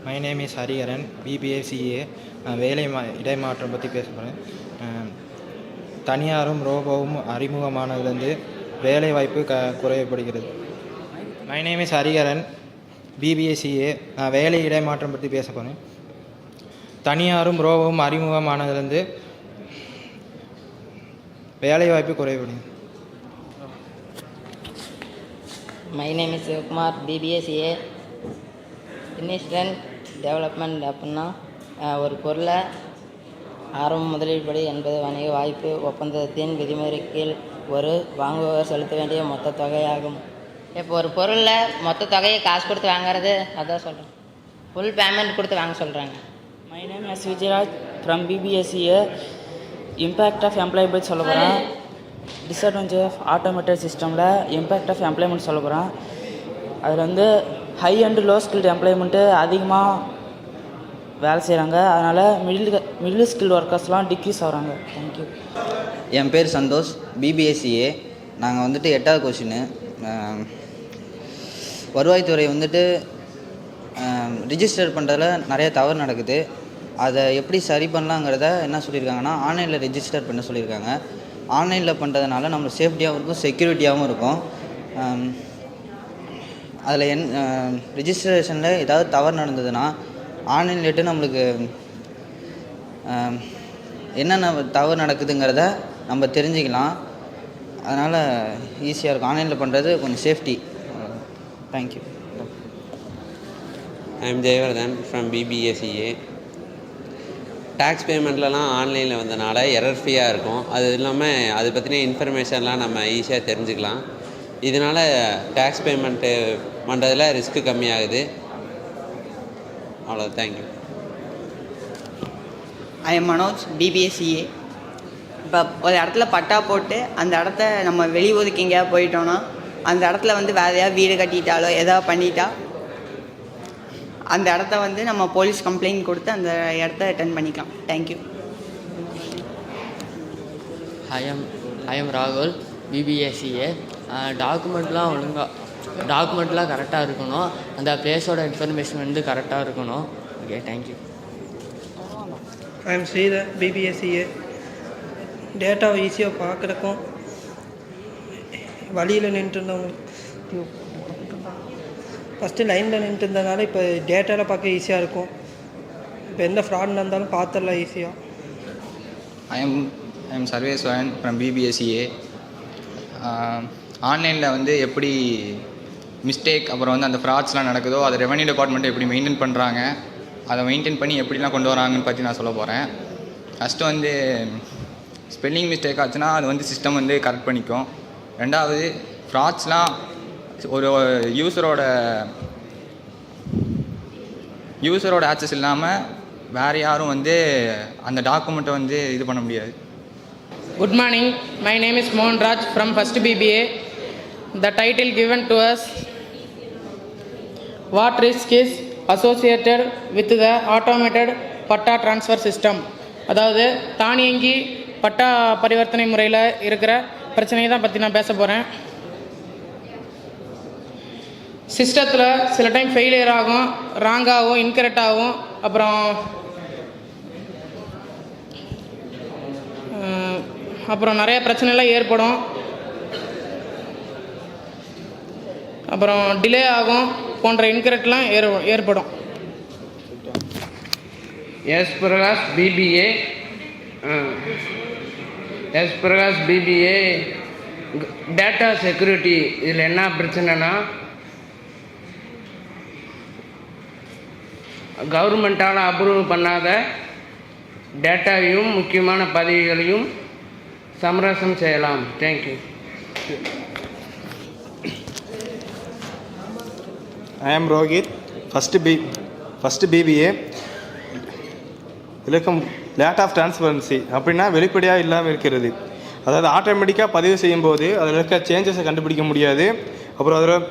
My name is Hariharan, BBACA. நான் வேலை இடைமாற்றம் பற்றி பேச போகிறேன். தனியாரும் ரோபோவும் அறிமுகமானதுலேருந்து வேலை வாய்ப்பு குறையப்படுகிறது. My name is Hariharan, BBACA. நான் வேலை இடைமாற்றம் பற்றி பேச போகிறேன். தனியாரும் ரோபோவும் அறிமுகமானதுலேருந்து வேலை வாய்ப்பு குறையப்படுகிறது. My name is Sivakumar, BBACA. Investment development அப்படின்னா ஒரு பொருளை ஆரம்ப முதலீடு படி என்பது வணிக வாய்ப்பு ஒப்பந்தத்தின் விதிமுறை கீழ் ஒரு வாங்குபவர் செலுத்த வேண்டிய மொத்த தொகையாகும். இப்போ ஒரு பொருளில் மொத்த தொகையை காசு கொடுத்து வாங்குறது, அதான் சொல்கிறேன். ஃபுல் பேமெண்ட் கொடுத்து வாங்க சொல்கிறாங்க. My name S Vijayaraj from BBACA. Impact of employable சொல்ல போகிறேன். டிஸ்அட்வான்டேஜ் ஆஃப் ஆட்டோமேட்டட் சிஸ்டமில் இம்பேக்ட் ஆஃப் எம்ப்ளாய்மெண்ட் சொல்ல போகிறேன். அதில் வந்து high and low skilled employment அதிகமாக வேலை செய்கிறாங்க. அதனால் மிடில் ஸ்கில் ஒர்க்கர்ஸ்லாம் டிக்ரீஸ் ஆகிறாங்க. தேங்க்யூ. என் பேர் சந்தோஷ், BBACA. நாங்கள் வந்துட்டு 8வது கொஸ்டின். வருவாய்த்துறை வந்துட்டு ரிஜிஸ்டர் பண்ணுறதுல நிறைய தவறு நடக்குது. அதை எப்படி சரி பண்ணலாங்கிறத என்ன சொல்லியிருக்காங்கன்னா, ஆன்லைனில் ரெஜிஸ்டர் பண்ண சொல்லியிருக்காங்க. ஆன்லைனில் பண்ணுறதுனால நம்மளுக்கு சேஃப்டியாகவும் இருக்கும், செக்யூரிட்டியாகவும் இருக்கும். அதில் ரிஜிஸ்ட்ரேஷனில் ஏதாவது தவறு நடந்ததுன்னா ஆன்லைன்லேட்டு நம்மளுக்கு என்னென்ன தவறு நடக்குதுங்கிறத நம்ம தெரிஞ்சுக்கலாம். அதனால் ஈஸியாக இருக்கும். ஆன்லைனில் பண்ணுறது கொஞ்சம் safety. Thank you. I am Jayavardhan from BBSCA. Tax பேமெண்ட்லலாம் ஆன்லைனில் வந்தனால எரர் ஃப்ரீயாக இருக்கும். அது இல்லாமல் அதை பற்றின இன்ஃபர்மேஷன்லாம் நம்ம ஈஸியாக தெரிஞ்சுக்கலாம். இதனால் டேக்ஸ் பேமெண்ட்டு பண்ணுறதுல ரிஸ்க்கு கம்மியாகுது. அவ்வளோ. Thank you. I am Manoj, BBSCA. இப்போ ஒரு இடத்துல பட்டா போட்டு அந்த இடத்த நம்ம வெளி ஒதுக்கி எங்கேயாவது போயிட்டோன்னா அந்த இடத்துல வந்து வேறு ஏதாவது வீடு கட்டிட்டாலோ ஏதாவது பண்ணிட்டா அந்த இடத்த வந்து நம்ம போலீஸ் கம்ப்ளைண்ட் கொடுத்து அந்த இடத்த ரிட்டர்ன் பண்ணிக்கலாம். தேங்க்யூ. ஐ எம் ராகுல், பிபிஎஸ்சிஏ. டாக்குமெண்ட்லாம் கரெக்டாக இருக்கணும். அந்த பிளேஸோட இன்ஃபர்மேஷன் வந்து கரெக்டாக இருக்கணும். Okay, thank you. I am Sridhar, BBSCA. டேட்டாவை ஈஸியாக பார்க்குறக்கும் வழியில் நின்றுருந்தவங்க ஃபஸ்ட்டு லைனில் நின்றுட்டு இருந்ததுனால இப்போ டேட்டாவில் பார்க்க ஈஸியாக இருக்கும். இப்போ எந்த ஃப்ராட் நடந்தாலும் பார்த்துடலாம் ஈஸியாக. I am Sarveswaran from BBSCA. ஆன்லைனில் வந்து எப்படி மிஸ்டேக் அப்புறம் வந்து அந்த ஃப்ராட்ஸ்லாம் நடக்குதோ அதை ரெவன்யூ டிபார்ட்மெண்ட் எப்படி மெயின்டைன் பண்ணுறாங்க, அதை மெயின்டைன் பண்ணி எப்படிலாம் கொண்டு வராங்கன்னு பற்றி நான் சொல்ல போகிறேன். ஃபஸ்ட்டு வந்து ஸ்பெல்லிங் மிஸ்டேக் ஆச்சுன்னா அது வந்து சிஸ்டம் வந்து கரெக்ட் பண்ணிக்கும். ரெண்டாவது ஃப்ராட்ஸ்லாம் ஒரு யூஸரோட ஆக்சஸ் இல்லாமல் வேறு யாரும் வந்து அந்த டாக்குமெண்ட்டை வந்து இது பண்ண முடியாது. Good morning. My name is Mohan Raj from First BBA. The title given to us, what risk is associated with the automated patta transfer system? அதாவது தானியங்கி பட்டா பரிவர்த்தனை முறையில் இருக்கிற பிரச்சனையை தான் பற்றி நான் பேச போகிறேன். சிஸ்டத்தில் சில டைம் ஃபெயிலியர் ஆகும், ராங்காகவும் இன்கரெக்டாகவும், அப்புறம் நிறைய பிரச்சனைலாம் ஏற்படும். அப்புறம் டிலே ஆகும் போன்ற இன்கரெக்ட்லாம் ஏற்படும். S Prakash, BBA. Data security இதில் என்ன பிரச்சனைனா, கவர்மெண்ட்டால் அப்ரூவ் பண்ணாத டேட்டாவையும் முக்கியமான பதவிகளையும் சமரசம் செய்யலாம். தேங்க்யூ. ஐ ஆம் ரோஹித், ஃபஸ்ட்டு பிபிஏ. இலக்கம் லேட் ஆஃப் டிரான்ஸ்பரன்சி அப்படின்னா வெளிப்படையாக இல்லாமல் இருக்கிறது. அதாவது ஆட்டோமேட்டிக்காக பதிவு செய்யும்போது அதில் இருக்க சேஞ்சஸை கண்டுபிடிக்க முடியாது. அப்புறம் அதில்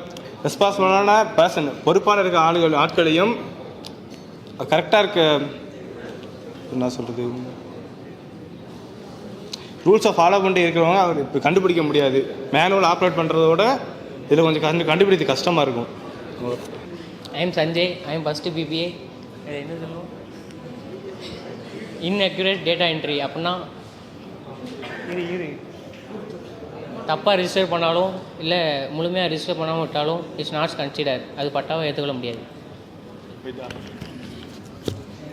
ரெஸ்பான்சிபிளான பர்சன், பொறுப்பான இருக்க ஆட்களையும் கரெக்டாக இருக்க என்ன சொல்கிறது ரூல்ஸை ஃபாலோ பண்ணிட்டு இருக்கிறவங்க அவர் இப்போ கண்டுபிடிக்க முடியாது. மேனுவல் ஆப்ரேட் பண்ணுறதோட இதில் கொஞ்சம் கண்டுபிடிக்க கஷ்டமாக இருக்கும். I am Sanjay, I am first BBA. என்ன சொல்லணும், இன்அக்யூரேட் டேட்டா என்ட்ரி அப்படின்னா தப்பாக ரிஜிஸ்டர் பண்ணாலும் இல்லை முழுமையாக ரிஜிஸ்டர் பண்ணாமல் விட்டாலும் இட்ஸ் நாட் கன்சிடர். அது பட்டாவை ஏற்றுக்கொள்ள முடியாது.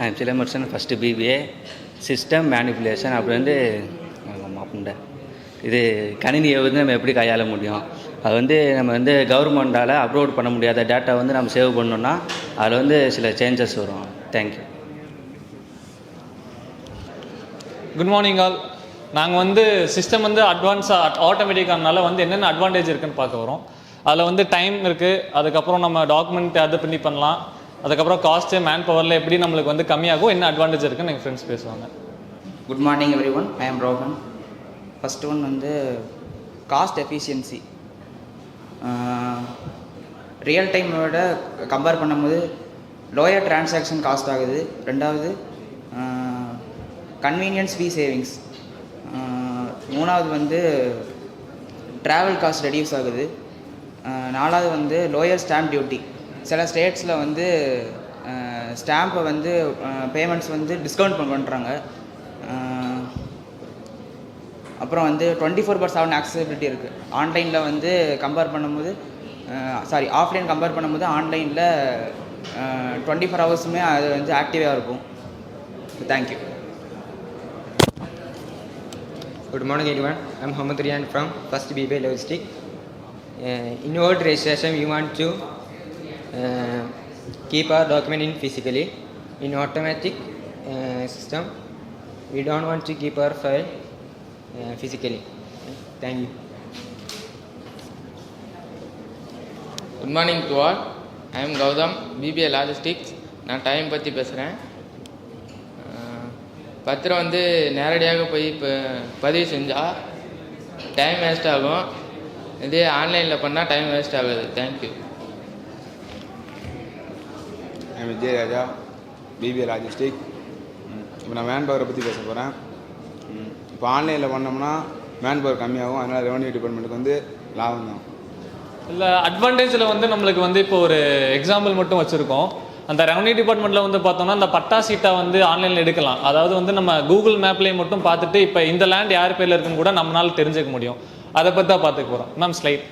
I am Silambarasan, first BBA. System manipulation அப்படி வந்து மாப்புண்ட இது கணினியை வந்து நம்ம எப்படி கையாள முடியும்? அது வந்து நம்ம வந்து கவர்மெண்டால் அப்லோட் பண்ண முடியாத டேட்டா வந்து நம்ம சேவ் பண்ணோன்னா அதில் வந்து சில சேஞ்சஸ் வரும். தேங்க்யூ. Good morning all. நாங்கள் வந்து சிஸ்டம் வந்து அட்வான்ஸாக ஆட்டோமேட்டிக்கானால வந்து என்னென்ன அட்வான்டேஜ் இருக்குதுன்னு பார்க்க வரோம். அதில் வந்து டைம் இருக்குது, அதுக்கப்புறம் நம்ம டாக்குமெண்ட் அதை பிரிண்ட் பண்ணலாம், அதுக்கப்புறம் காஸ்ட்டு மேன் பவரில் எப்படி நம்மளுக்கு வந்து கம்மியாகும், என்ன அட்வான்டேஜ் இருக்குன்னு எங்கள் ஃப்ரெண்ட்ஸ் பேசுவாங்க. Good morning every one, I am Rohan. First one வந்து காஸ்ட் எஃபிஷியன்சி. ரியல் டைமோட கம்பேர் பண்ணும்போது லோயர் டிரான்சாக்ஷன் காஸ்ட் ஆகுது. ரெண்டாவது கன்வீனியன்ஸ் ஃபீ சேவிங்ஸ். மூணாவது வந்து ட்ராவல் காஸ்ட் ரெடியூஸ் ஆகுது. நாலாவது வந்து லோயர் ஸ்டாம்ப் டியூட்டி. சில ஸ்டேட்ஸில் வந்து ஸ்டாம்பை வந்து பேமெண்ட்ஸ் வந்து டிஸ்கவுண்ட் பண்ணுறாங்க. அப்புறம் வந்து 24/7 ஆக்சசிபிலிட்டி இருக்குது. ஆன்லைனில் வந்து கம்பேர் பண்ணும்போது ஆஃப்லைன் கம்பேர் பண்ணும்போது ஆன்லைனில் 24 ஹவர்ஸுமே அது வந்து ஆக்டிவாக இருக்கும். Thank you. Good morning everyone. I am Muhammad Riyan from First BBA Logistics. In our registration we want to keep our document in physically. In automatic system, we don't want to keep our file physically. Thank you. Good morning to all. I am Gautham, BBA logistics. நான் time பற்றி பேசுகிறேன். பத்திரம் வந்து நேரடியாக போய் இப்போ பதிவு செஞ்சால் டைம் வேஸ்ட் ஆகும். இதே ஆன்லைனில் பண்ணால் டைம் வேஸ்ட் ஆகாது. தேங்க்யூ. என் விஜய் ராஜா, பிபிஏ லாஜிஸ்டிக். இப்போ நான் மேன் பவரை பற்றி பேச போகிறேன். இப்போ ஆன்லைனில் பண்ணோம்னா மேன் பவர் கம்மியாகும், அதனால் ரெவன்யூ டிபார்ட்மெண்ட்டுக்கு வந்து லாபம் தான். இல்லை அட்வான்டேஜில் வந்து நம்மளுக்கு வந்து இப்போ ஒரு எக்ஸாம்பிள் மட்டும் வச்சுருக்கோம். அந்த ரெவன்யூ டிபார்ட்மெண்ட்டில் வந்து பார்த்தோம்னா அந்த பட்டா சீட்டை வந்து ஆன்லைனில் எடுக்கலாம். அதாவது வந்து நம்ம கூகுள் மேப்லேயே மட்டும் பார்த்துட்டு இப்போ இந்த லேண்ட் யார் பேரில் இருக்குன்னு கூட நம்மளால் தெரிஞ்சுக்க முடியும். அதை பற்றி தான் பார்த்துக்க போகிறோம். Ma'am slide.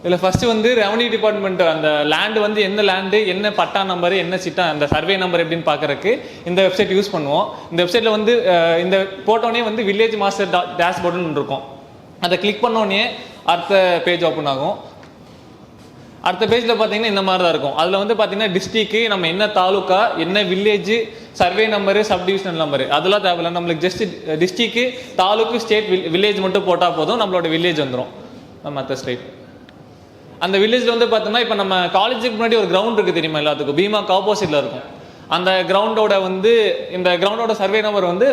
இதில் ஃபஸ்ட்டு வந்து ரெவன்யூ டிபார்ட்மெண்ட் அந்த லேண்டு வந்து என்ன லேண்டு, என்ன பட்டா நம்பரு, என்ன சிட்டா, அந்த சர்வே நம்பர் எப்படின்னு பார்க்குறதுக்கு இந்த வெப்சைட் யூஸ் பண்ணுவோம். இந்த வெப்சைட்டில் வந்து இந்த போட்டோன்னே வந்து வில்லேஜ் மாஸ்டர் டேஷ்போர்டுன்னு இருக்கும். அதை கிளிக் பண்ணோடனே அடுத்த பேஜ் ஓப்பன் ஆகும். அடுத்த பேஜில் பார்த்தீங்கன்னா இந்த மாதிரி தான் இருக்கும். அதில் வந்து பார்த்தீங்கன்னா டிஸ்ட்ரிக்கு, நம்ம என்ன தாலுக்கா, என்ன village, survey number, subdivisional number அதெல்லாம் தேவையில்லை. நம்மளுக்கு ஜஸ்ட் டிஸ்ட்ரிக்கு, தாலுக்கு, ஸ்டேட், வில்லேஜ் மட்டும் போட்டால் போதும், நம்மளோட வில்லேஜ் வந்துடும். மற்ற ஸ்டேட் அந்த வில்லேஜில் வந்து பார்த்தோம்னா இப்போ நம்ம காலேஜுக்கு முன்னாடி ஒரு கிரவுண்ட் இருக்குது தெரியுமா எல்லாத்துக்கும், பீமாக்கு ஆப்போசிட்டில் இருக்கும். அந்த கிரவுண்டோட வந்து இந்த கிரவுண்டோட சர்வே நம்பர் வந்து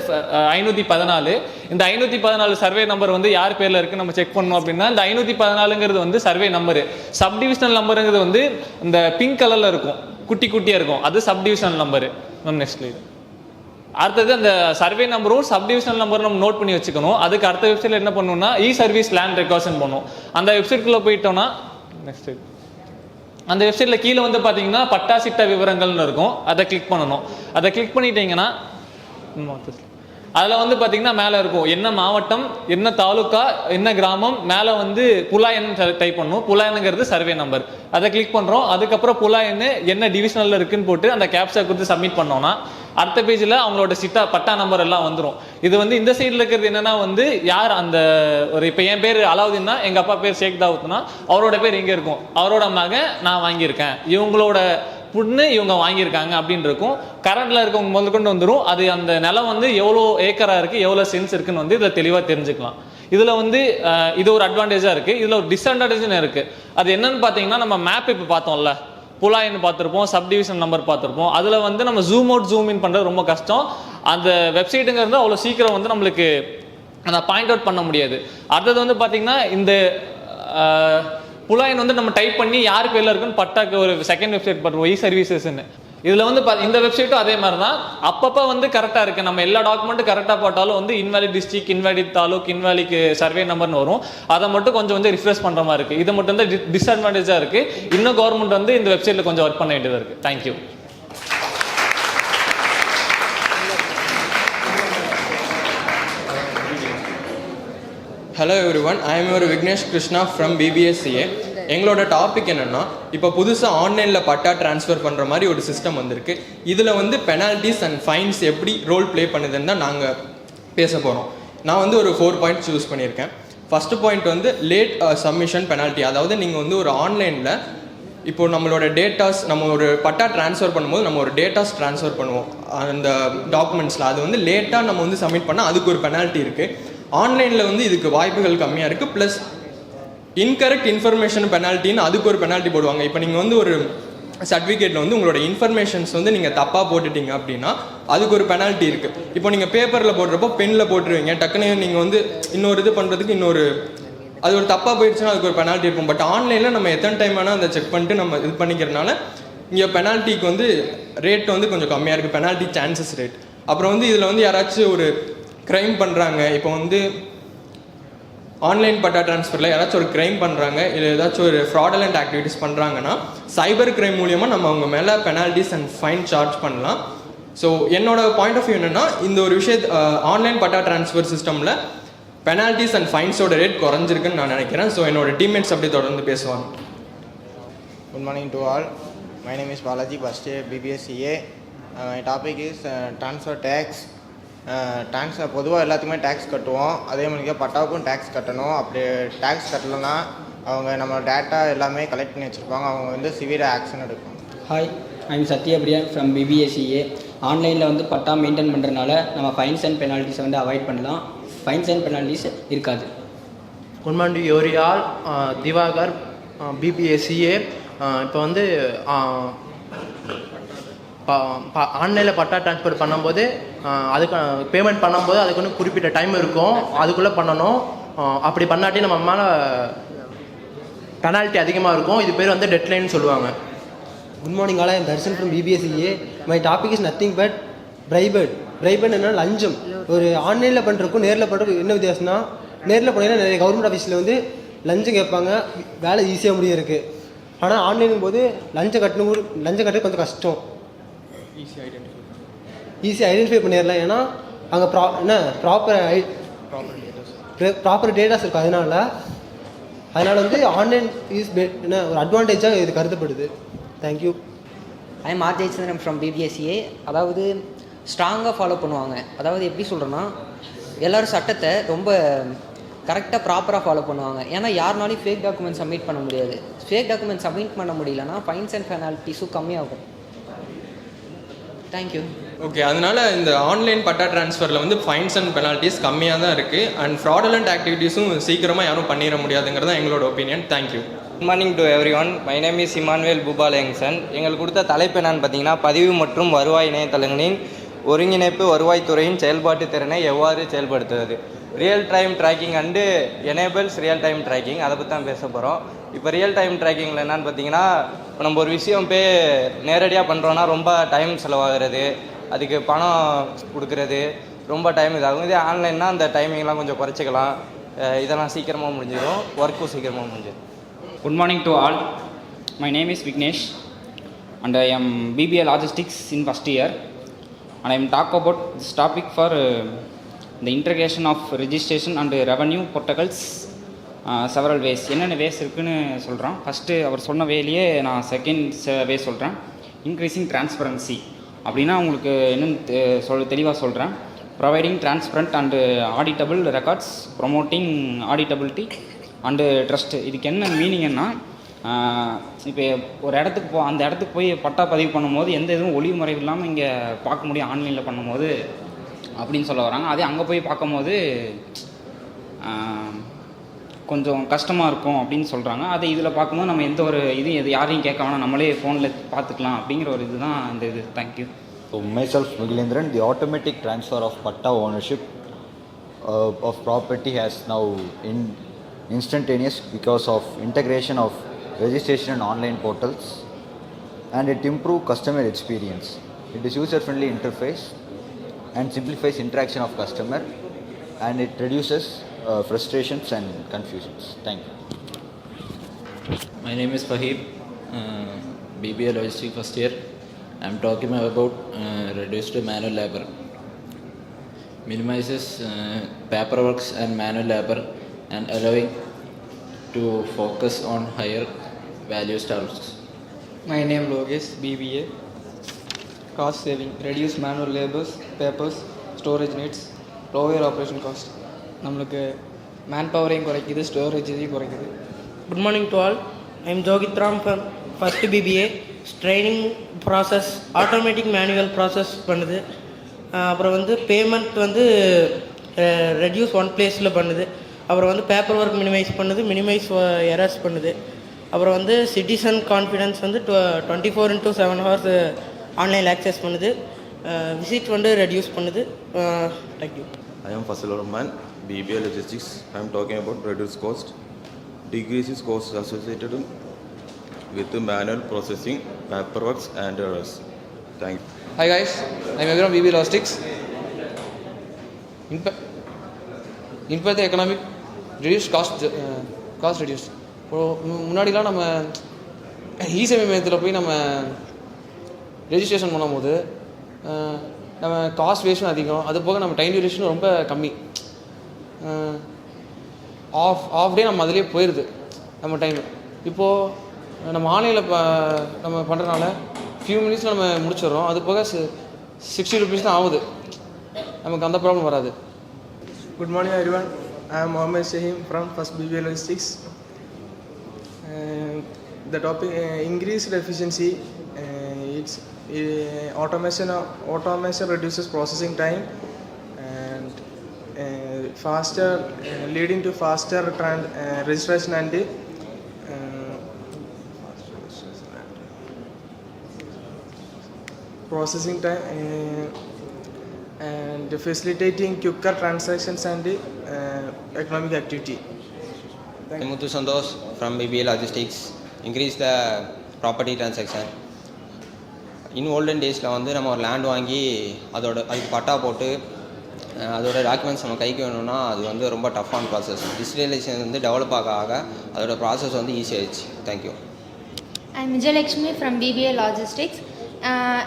514. இந்த 514 சர்வே நம்பர் வந்து யார் பேரில் இருக்குன்னு நம்ம செக் பண்ணோம் அப்படின்னா இந்த 514ங்கிறது வந்து சர்வே நம்பரு. சப்டிவிஷனல் நம்பருங்கிறது வந்து இந்த பிங்க் கலரில் இருக்கும், குட்டி குட்டியாக இருக்கும், அது subdivisional number. Ma'am next light. அடுத்தது அந்த சர்வே நம்பரும் சப்டிவிஷனல் நம்பரும் நம்ம நோட் பண்ணி வச்சுக்கணும். அதுக்கு அடுத்த வெப்சைட்டில் என்ன பண்ணணும்னா இ சர்வீஸ் லேண்ட் ரெக்கார்ஷன் பண்ணும். அந்த வெப்சைட்குள்ளே போயிட்டோம்னா நெக்ஸ்ட் அந்த வெப்சைட்டில் கீழே வந்து பார்த்தீங்கன்னா பட்டா சிட்ட விவரங்கள்னு இருக்கும். அதை கிளிக் பண்ணணும். அதை கிளிக் பண்ணிட்டீங்கன்னா அதில் வந்து பார்த்தீங்கன்னா மேலே இருக்கும் என்ன மாவட்டம், என்ன தாலுக்கா, என்ன கிராமம், மேலே வந்து புலாயன்னு டைப் பண்ணணும். புலாயனுங்கிறது சர்வே நம்பர். அதை கிளிக் பண்ணுறோம். அதுக்கப்புறம் புலாயன்னு என்ன டிவிஷனலில் இருக்குன்னு போட்டு அந்த கேப்சா கொடுத்து சப்மிட் பண்ணோன்னா அடுத்த பேஜில் அவங்களோட சிட்டா பட்டா நம்பர் எல்லாம் வந்துடும். இது வந்து இந்த சைடில் இருக்கிறது என்னென்னா வந்து யார் அந்த ஒரு இப்போ என் பேர் அலாவுதீன்னா எங்கள் அப்பா பேர் ஷேக் தாவூத்னா அவரோட பேர் எங்கே இருக்கும், அவரோட மகன் நான் வாங்கியிருக்கேன், இவங்களோட புண்ணு இவங்க வாங்கியிருக்காங்க அப்படின்னு இருக்கும். கரண்டில் இருக்கவங்க முதல் கொண்டு வந்துடும். அது அந்த நிலம் வந்து எவ்வளோ ஏக்கராக இருக்குது, எவ்வளோ சென்ஸ் இருக்குன்னு வந்து இதில் தெளிவாக தெரிஞ்சுக்கலாம். இதில் வந்து இது ஒரு அட்வான்டேஜாக இருக்குது. இதில் ஒரு டிஸ்அட்வான்டேஜ்னு இருக்குது. அது என்னன்னு பார்த்தீங்கன்னா நம்ம மேப் இப்போ பார்த்தோம்ல, புலாயின்னு பார்த்துருப்போம், சப்டிவிஷன் நம்பர் பார்த்துருப்போம். அதில் வந்து நம்ம ஜூம் அவுட் ஜூம் இன் பண்ணுறது ரொம்ப கஷ்டம். அந்த வெப்சைட்டுங்கிறது அவ்வளோ சீக்கிரம் வந்து நம்மளுக்கு அந்த பாயிண்ட் அவுட் பண்ண முடியாது. அடுத்தது வந்து பார்த்தீங்கன்னா இந்த புலாயின் வந்து நம்ம டைப் பண்ணி யார் பேரில் இருக்குன்னு பட்டாக்கு ஒரு செகண்ட் வெப்சைட் பண்ணுறோம், இ சர்வீசஸ்ன்னு. இதில் வந்து இந்த வெப்சைட்டும் அதே மாதிரி தான். அப்பப்போ வந்து கரெக்டாக இருக்குது. நம்ம எல்லா டாக்குமெண்ட்டும் கரெக்டாக போட்டாலும் வந்து இன்வாலிட் டிஸ்ட்ரிக், இன்வாலிட் தாலுக், இன்வாலிக்கு சர்வே நம்பர்னு வரும். அதை மட்டும் கொஞ்சம் ரிஃப்ரெஷ் பண்ணுற மாதிரி இருக்குது. இது மட்டும் தான் டிஸ்அட்வான்டேஜாக இருக்குது. இன்னும் கவர்மெண்ட் வந்து இந்த வெப்சைட்டில் கொஞ்சம் ஒர்க் பண்ண வேண்டியதாக இருக்குது. Thank you. Hello everyone, I am your Vignesh Krishna from BBSCA. எங்களோட டாபிக் என்னென்னா இப்போ புதுசாக ஆன்லைனில் பட்டா ட்ரான்ஸ்ஃபர் பண்ணுற மாதிரி ஒரு சிஸ்டம் வந்திருக்கு. இதில் வந்து பெனால்ட்டிஸ் அண்ட் ஃபைன்ஸ் எப்படி ரோல் ப்ளே பண்ணுதுன்னு தான் நாங்கள் பேச போகிறோம். நான் வந்து ஒரு 4 பாயிண்ட்ஸ் யூஸ் பண்ணியிருக்கேன். ஃபஸ்ட்டு பாயிண்ட் வந்து லேட் சப்மிஷன் பெனால்ட்டி. அதாவது நீங்கள் வந்து ஒரு ஆன்லைனில் இப்போ நம்மளோட டேட்டாஸ், நம்ம ஒரு பட்டா ட்ரான்ஸ்ஃபர் பண்ணும்போது நம்ம ஒரு டேட்டாஸ் ட்ரான்ஸ்ஃபர் பண்ணுவோம் அந்த டாக்குமெண்ட்ஸில். அது வந்து லேட்டாக நம்ம வந்து சப்மிட் பண்ணால் அதுக்கு ஒரு பெனால்ட்டி இருக்குது. ஆன்லைனில் வந்து இதுக்கு வாய்ப்புகள் கம்மியாக இருக்குது. ப்ளஸ் இன்கரெக்ட் இன்ஃபர்மேஷன் பெனால்ட்டின்னு அதுக்கு ஒரு பெனால்ட்டி போடுவாங்க. இப்போ நீங்கள் வந்து ஒரு சர்டிஃபிகேட்டில் வந்து உங்களோட இன்ஃபர்மேஷன்ஸ் வந்து நீங்கள் தப்பாக போட்டுட்டீங்க அப்படின்னா அதுக்கு ஒரு பெனால்ட்டி இருக்குது. இப்போ நீங்கள் பேப்பரில் போடுறப்போ பெனில் போட்டுருவீங்க, டக்குன்னு நீங்கள் வந்து இன்னொரு இது பண்ணுறதுக்கு அது ஒரு தப்பாக போயிடுச்சுன்னா அதுக்கு ஒரு பெனால்ட்டி இருக்கும். பட் ஆன்லைனில் நம்ம எத்தனை டைம் வேணால் அதை செக் பண்ணிட்டு நம்ம இது பண்ணிக்கிறனால இங்கே பெனால்ட்டிக்கு வந்து ரேட் வந்து கொஞ்சம் கம்மியாக இருக்குது, பெனால்ட்டி சான்சஸ் ரேட். அப்புறம் வந்து இதில் வந்து யாராச்சும் ஒரு க்ரைம் பண்ணுறாங்க, இப்போ வந்து ஆன்லைன் பட்டா ட்ரான்ஸ்ஃபரில் யாராச்சும் ஒரு க்ரைம் பண்ணுறாங்க, இல்லை ஏதாச்சும் ஒரு ஃப்ராடலண்ட் ஆக்டிவிட்டிஸ் பண்ணுறாங்கன்னா சைபர் க்ரைம் மூலியமாக நம்ம அவங்க மேலே பெனால்ட்டிஸ் அண்ட் ஃபைன் சார்ஜ் பண்ணலாம். ஸோ என்னோட பாயிண்ட் ஆஃப் வியூ என்னென்னா இந்த ஒரு ஆன்லைன் பட்டா ட்ரான்ஸ்ஃபர் சிஸ்டமில் பெனால்ட்டிஸ் அண்ட் ஃபைன்ஸோட ரேட் குறைஞ்சிருக்குன்னு நான் நினைக்கிறேன். ஸோ என்னோட டீம்மேட்ஸ் அப்படி தொடர்ந்து பேசுவாங்க. Good morning to all. My name is Balaji, first year BBSCA. My topic is transfer tax. பொதுவாக எல்லாத்துக்குமே டேக்ஸ் கட்டுவோம், அதே மாதிரி பட்டாவுக்கும் டேக்ஸ் கட்டணும். அப்படி டேக்ஸ் கட்டலைன்னா அவங்க நம்ம டேட்டா எல்லாமே கலெக்ட் பண்ணி வச்சுருப்பாங்க. அவங்க வந்து சிவியர் ஆக்ஷன் எடுப்பாங்க. Hi, I'm Sathyapriya from BBSCA. ஆன்லைனில் வந்து பட்டா மெயின்டைன் பண்ணுறதுனால நம்ம ஃபைன்ஸ் அண்ட் பெனால்ட்டிஸை வந்து அவாய்ட் பண்ணலாம். ஃபைன்ஸ் அண்ட் பெனால்ட்டிஸ் இருக்காது. குட் மார்னிங் யோரியால், திவாகர், பிபிஎஸ்சிஏ. இப்போ வந்து ஆன்லைனில் பட்டா ட்ரான்ஸ்ஃபர் பண்ணும்போது அதுக்கு பேமெண்ட் பண்ணும்போது அதுக்கு வந்து குறிப்பிட்ட டைம் இருக்கும், அதுக்குள்ளே பண்ணணும். அப்படி பண்ணாட்டி நம்ம மேலே பெனால்ட்டி அதிகமாக இருக்கும். இது பேர் வந்து டெட்லைன்னு சொல்லுவாங்க. Good morning all, I'm Dharshan from BBSCA. My topic is nothing but bribed. Bribed என்ன லஞ்சம். ஒரு ஆன்லைனில் பண்ணுறதுக்கும் நேரில் பண்ணுறதுக்கும் என்ன வித்தியாசம்னா, நேரில் போனீங்கன்னா நிறைய கவர்மெண்ட் ஆஃபீஸில் வந்து லஞ்சம் கேட்பாங்க, வேலை ஈஸியாக முடிய இருக்குது. ஆனால் ஆன்லைனும் போது லஞ்சம் கட்டுறது கொஞ்சம் கஷ்டம். ஈஸியாக ஐடென்டிஃபை பண்ணிடலாம். ஏன்னா அங்கே ப்ராப்பர் டேட்டாஸ் இருக்கும். அதனால் வந்து ஆன்லைன் என்ன ஒரு அட்வான்டேஜாக இது கருதப்படுது. Thank you. I am RJ Chandran from BBSCA. அதாவது ஸ்ட்ராங்காக ஃபாலோ பண்ணுவாங்க. அதாவது எப்படி சொல்கிறேன்னா, எல்லோரும் சட்டத்தை ரொம்ப கரெக்டாக ப்ராப்பராக ஃபாலோ பண்ணுவாங்க. ஏன்னா யாருனாலையும் ஃபேக் டாக்குமெண்ட் சப்மிட் பண்ண முடியாது. ஃபேக் டாக்குமெண்ட் சப்மிட் பண்ண முடியலன்னா ஃபைன்ஸ் அண்ட் பெனால்ட்டிஸும் கம்மியாகும். தேங்க்யூ. ஓகே, அதனால் இந்த ஆன்லைன் பட்டா ட்ரான்ஸ்ஃபரில் வந்து ஃபைன்ஸ் அண்ட் பெனால்ட்டிஸ் கம்மியாக தான் இருக்குது. அண்ட் ஃப்ராடுலண்ட் ஆக்டிவிட்டீஸும் சீக்கிரமாக யாரும் பண்ணிட முடியாதுங்கிறது தான் எங்களோட opinion. Thank you. Good morning to every one. My name is Emmanuel Boopalayangsan. எங்களுக்கு கொடுத்த தலைப்பு என்னன்னு பார்த்தீங்கன்னா, பதிவு மற்றும் வருவாய் இணையதளங்களின் ஒருங்கிணைப்பு வருவாய்த்துறையின் செயல்பாட்டு திறனை எவ்வாறு செயல்படுத்துவது. Real time tracking and enables real time tracking, அதை பற்றி தான் பேச போகிறோம். இப்போ ரியல் டைம் ட்ராக்கிங்கில் என்னென்னு பார்த்தீங்கன்னா, இப்போ நம்ம ஒரு விஷயம் நேரடியாக பண்ணுறோன்னா ரொம்ப டைம் செலவாகிறது, அதுக்கு பணம் கொடுக்கறது ரொம்ப டைம் இதாகும். இதே ஆன்லைன்னா அந்த டைமிங்லாம் கொஞ்சம் குறைச்சிக்கலாம், இதெல்லாம் சீக்கிரமாக முடிஞ்சிடும், ஒர்க்கும் சீக்கிரமாக முடிஞ்சிடும். Good morning to all. My name is Vignesh and I am BBA Logistics in first year, and I am talk about this topic for the integration of registration and revenue portals several ways. என்னென்ன ways இருக்குன்னு சொல்கிறேன். First அவர் சொன்ன வேலையே நான் second வே சொல்கிறேன். Increasing transparency அப்படின்னா உங்களுக்கு என்னென்னு தெளிவாக சொல்கிறேன். Providing transparent and auditable records, promoting auditability and trust. இதுக்கு என்ன மீனிங்னா, இப்போ ஒரு இடத்துக்கு அந்த இடத்துக்கு போய் பட்டா பதிவு பண்ணும்போது எந்த இதுவும் ஒளிவு முறை இல்லாமல் இங்கே பார்க்க முடியும் ஆன்லைனில் பண்ணும்போது அப்படின்னு சொல்ல வராங்க. அதே அங்கே போய் பார்க்கும்போது கொஞ்சம் கஷ்டமாக இருக்கும் அப்படின்னு சொல்கிறாங்க. அதை இதில் பார்க்கும்போது நம்ம எந்த ஒரு இது யாரையும் கேட்க வேணாம், நம்மளே ஃபோனில் பார்த்துக்கலாம் அப்படிங்கிற ஒரு இதுதான் இந்த இது. Thank you. So myself Mugilendran, the automatic transfer of patta ownership of property has now instantaneous because of integration of registration and online portals, and it improves customer experience. It is user-friendly interface and simplifies interaction of customer, and it reduces frustrations and confusions. Thank you. My name is Fahim, BBA Logistics first year. I am talking about reduced manual labor. Minimizes paperwork and manual labor and allowing to focus on higher value tasks. My name Logesh, BBA. Cost saving, reduce manual labors, papers, storage needs, lower operation cost. நம்மளுக்கு man பவரையும் குறைக்குது, ஸ்டோரேஜையும் குறைக்குது. Good morning to all. I am Jogith Ram from first BBA. Training process automatic manual process பண்ணுது. அப்புறம் வந்து payment வந்து reduce one பிளேஸில் பண்ணுது. அப்புறம் வந்து பேப்பர் ஒர்க் மினிமைஸ் பண்ணுது, மினிமைஸ் எரர்ஸ் பண்ணுது. அப்புறம் வந்து சிட்டிசன் கான்ஃபிடன்ஸ் வந்து 24/7 ஹவர்ஸ் ஆன்லைனில் ஆக்சஸ் பண்ணுது. விசிட் வந்து ரெடியூஸ் பண்ணுது. Thank you. I am Fasil Rahman, BBA Logistics. I am talking about reduce cost. Decreases costs associated with manual processing, paperwork and errors. Thank you. Hi guys, I am Aviram, BBA Logistics. Impact the economic reduce cost reduce. முன்னாடிலாம் நம்ம இ-சேவை மையத்தில் போய் நம்ம registration பண்ணும்போது நம்ம cost வேஸ்ட்டும் அதிகம், அது போக நம்ம டைம் டியூரேஷனும் ரொம்ப கம்மி. ஆஃப் டே நம்ம அதிலே போயிடுது நம்ம டைம். இப்போது நம்ம ஆன்லைனில் நம்ம பண்ணுறதுனால ஃபியூ மினிட்ஸில் நம்ம முடிச்சிடுறோம். அது போக 60 rupees தான் ஆகுது, நமக்கு அந்த ப்ராப்ளம் வராது. Good morning everyone. I am Mohammed Shahim from First BBA Logistics. The topic increased efficiency. It's automation reduces processing time and faster, leading to faster registration and processing time and facilitating quicker transactions and economic activity. Muthu Santosh from BBA Logistics. Increase the property transaction. In olden days வந்து நம்ம ஒரு land வாங்கி அதுக்கு பட்டா போட்டு அதோட documents நம்ம கைக்கு வேணும்னா அது வந்து ரொம்ப டஃப்பான ப்ராசஸ். டிஜிட்டலைசேஷன் வந்து டெவலப் ஆக அதோட ப்ராசஸ் வந்து ஈஸி ஆயிடுச்சு. Thank you. I am Vijayalakshmi from BBA logistics.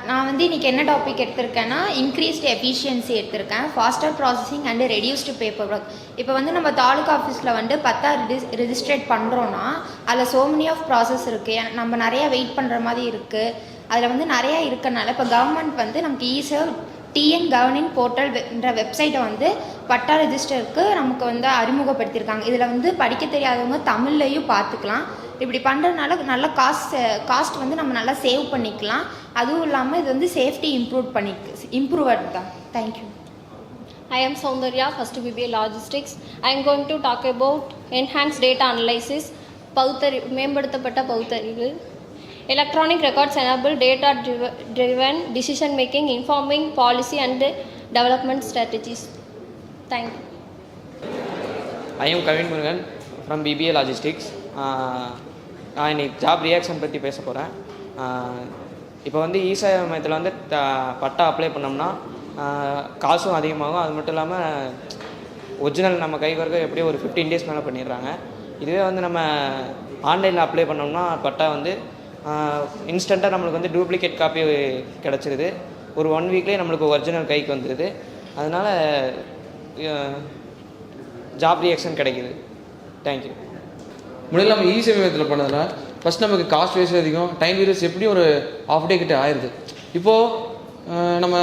நான் வந்து இன்றைக்கி என்ன டாபிக் எடுத்திருக்கேன்னா இன்க்ரீஸ்டு எஃபிஷியன்சி எடுத்திருக்கேன், faster processing and reduced paper work. இப்போ வந்து நம்ம தாலுக்கா ஆஃபீஸில் வந்து 10 ரெஜிஸ்ட்ரேட் பண்ணுறோன்னா அதில் so many ஆஃப் ப்ராசஸ் இருக்குது, நம்ம நிறையா வெயிட் பண்ணுற மாதிரி இருக்குது. அதில் வந்து நிறையா இருக்கனால இப்போ கவர்மெண்ட் வந்து நமக்கு டிஎன் கவர்னிங் போர்ட்டல்ன்ற வெப்சைட்டை வந்து பட்டா ரெஜிஸ்டருக்கு நமக்கு வந்து அறிமுகப்படுத்தியிருக்காங்க. இதில் வந்து படிக்க தெரியாதவங்க தமிழ்லையும் பார்த்துக்கலாம். இப்படி பண்ணுறதுனால நல்ல காஸ்ட் வந்து நம்ம நல்லா சேவ் பண்ணிக்கலாம். அதுவும் இல்லாமல் இது வந்து சேஃப்டி இம்ப்ரூவ்ட் தான். Thank you. I am Soundarya, first BBA Logistics. I am going to talk about enhanced data analysis, மேம்படுத்தப்பட்ட பகுத்தறிவு. Electronic records enable data-driven decision making, informing policy and development strategies. Thank you. I am Kavin Murugan from BBA Logistics. நான் இன்னைக்கு job reaction பற்றி பேச போகிறேன். இப்போ வந்து இ-சேவை மையத்தில் வந்து பட்டா அப்ளை பண்ணோம்னா காசும் அதிகமாகும். அது மட்டும் இல்லாமல் ஒரிஜினல் நம்ம கைக்கு வரைக்கும் எப்படியும் ஒரு 15 days மேலே பண்ணிடுறாங்க. இதுவே வந்து நம்ம ஆன்லைனில் அப்ளை பண்ணோம்னா பட்டா வந்து இன்ஸ்டண்ட்டாக நம்மளுக்கு வந்து டூப்ளிகேட் காப்பி கிடச்சிருது. ஒரு 1 weekலேயே நம்மளுக்கு ஒரிஜினல் கைக்கு வந்துடுது. அதனால் ஜாப் ரியாக்ஷன் கிடைக்கிது. தேங்க்யூ. முன்னாடி நம்ம இ-சேவை மையத்தில் பண்ணதில் ஃபஸ்ட் நமக்கு காஸ்ட் வேஸ்ட் அதிகம், டைம் வேஸ்ட் எப்படியும் ஒரு ½ day கிட்ட ஆயிடுது. இப்போது நம்ம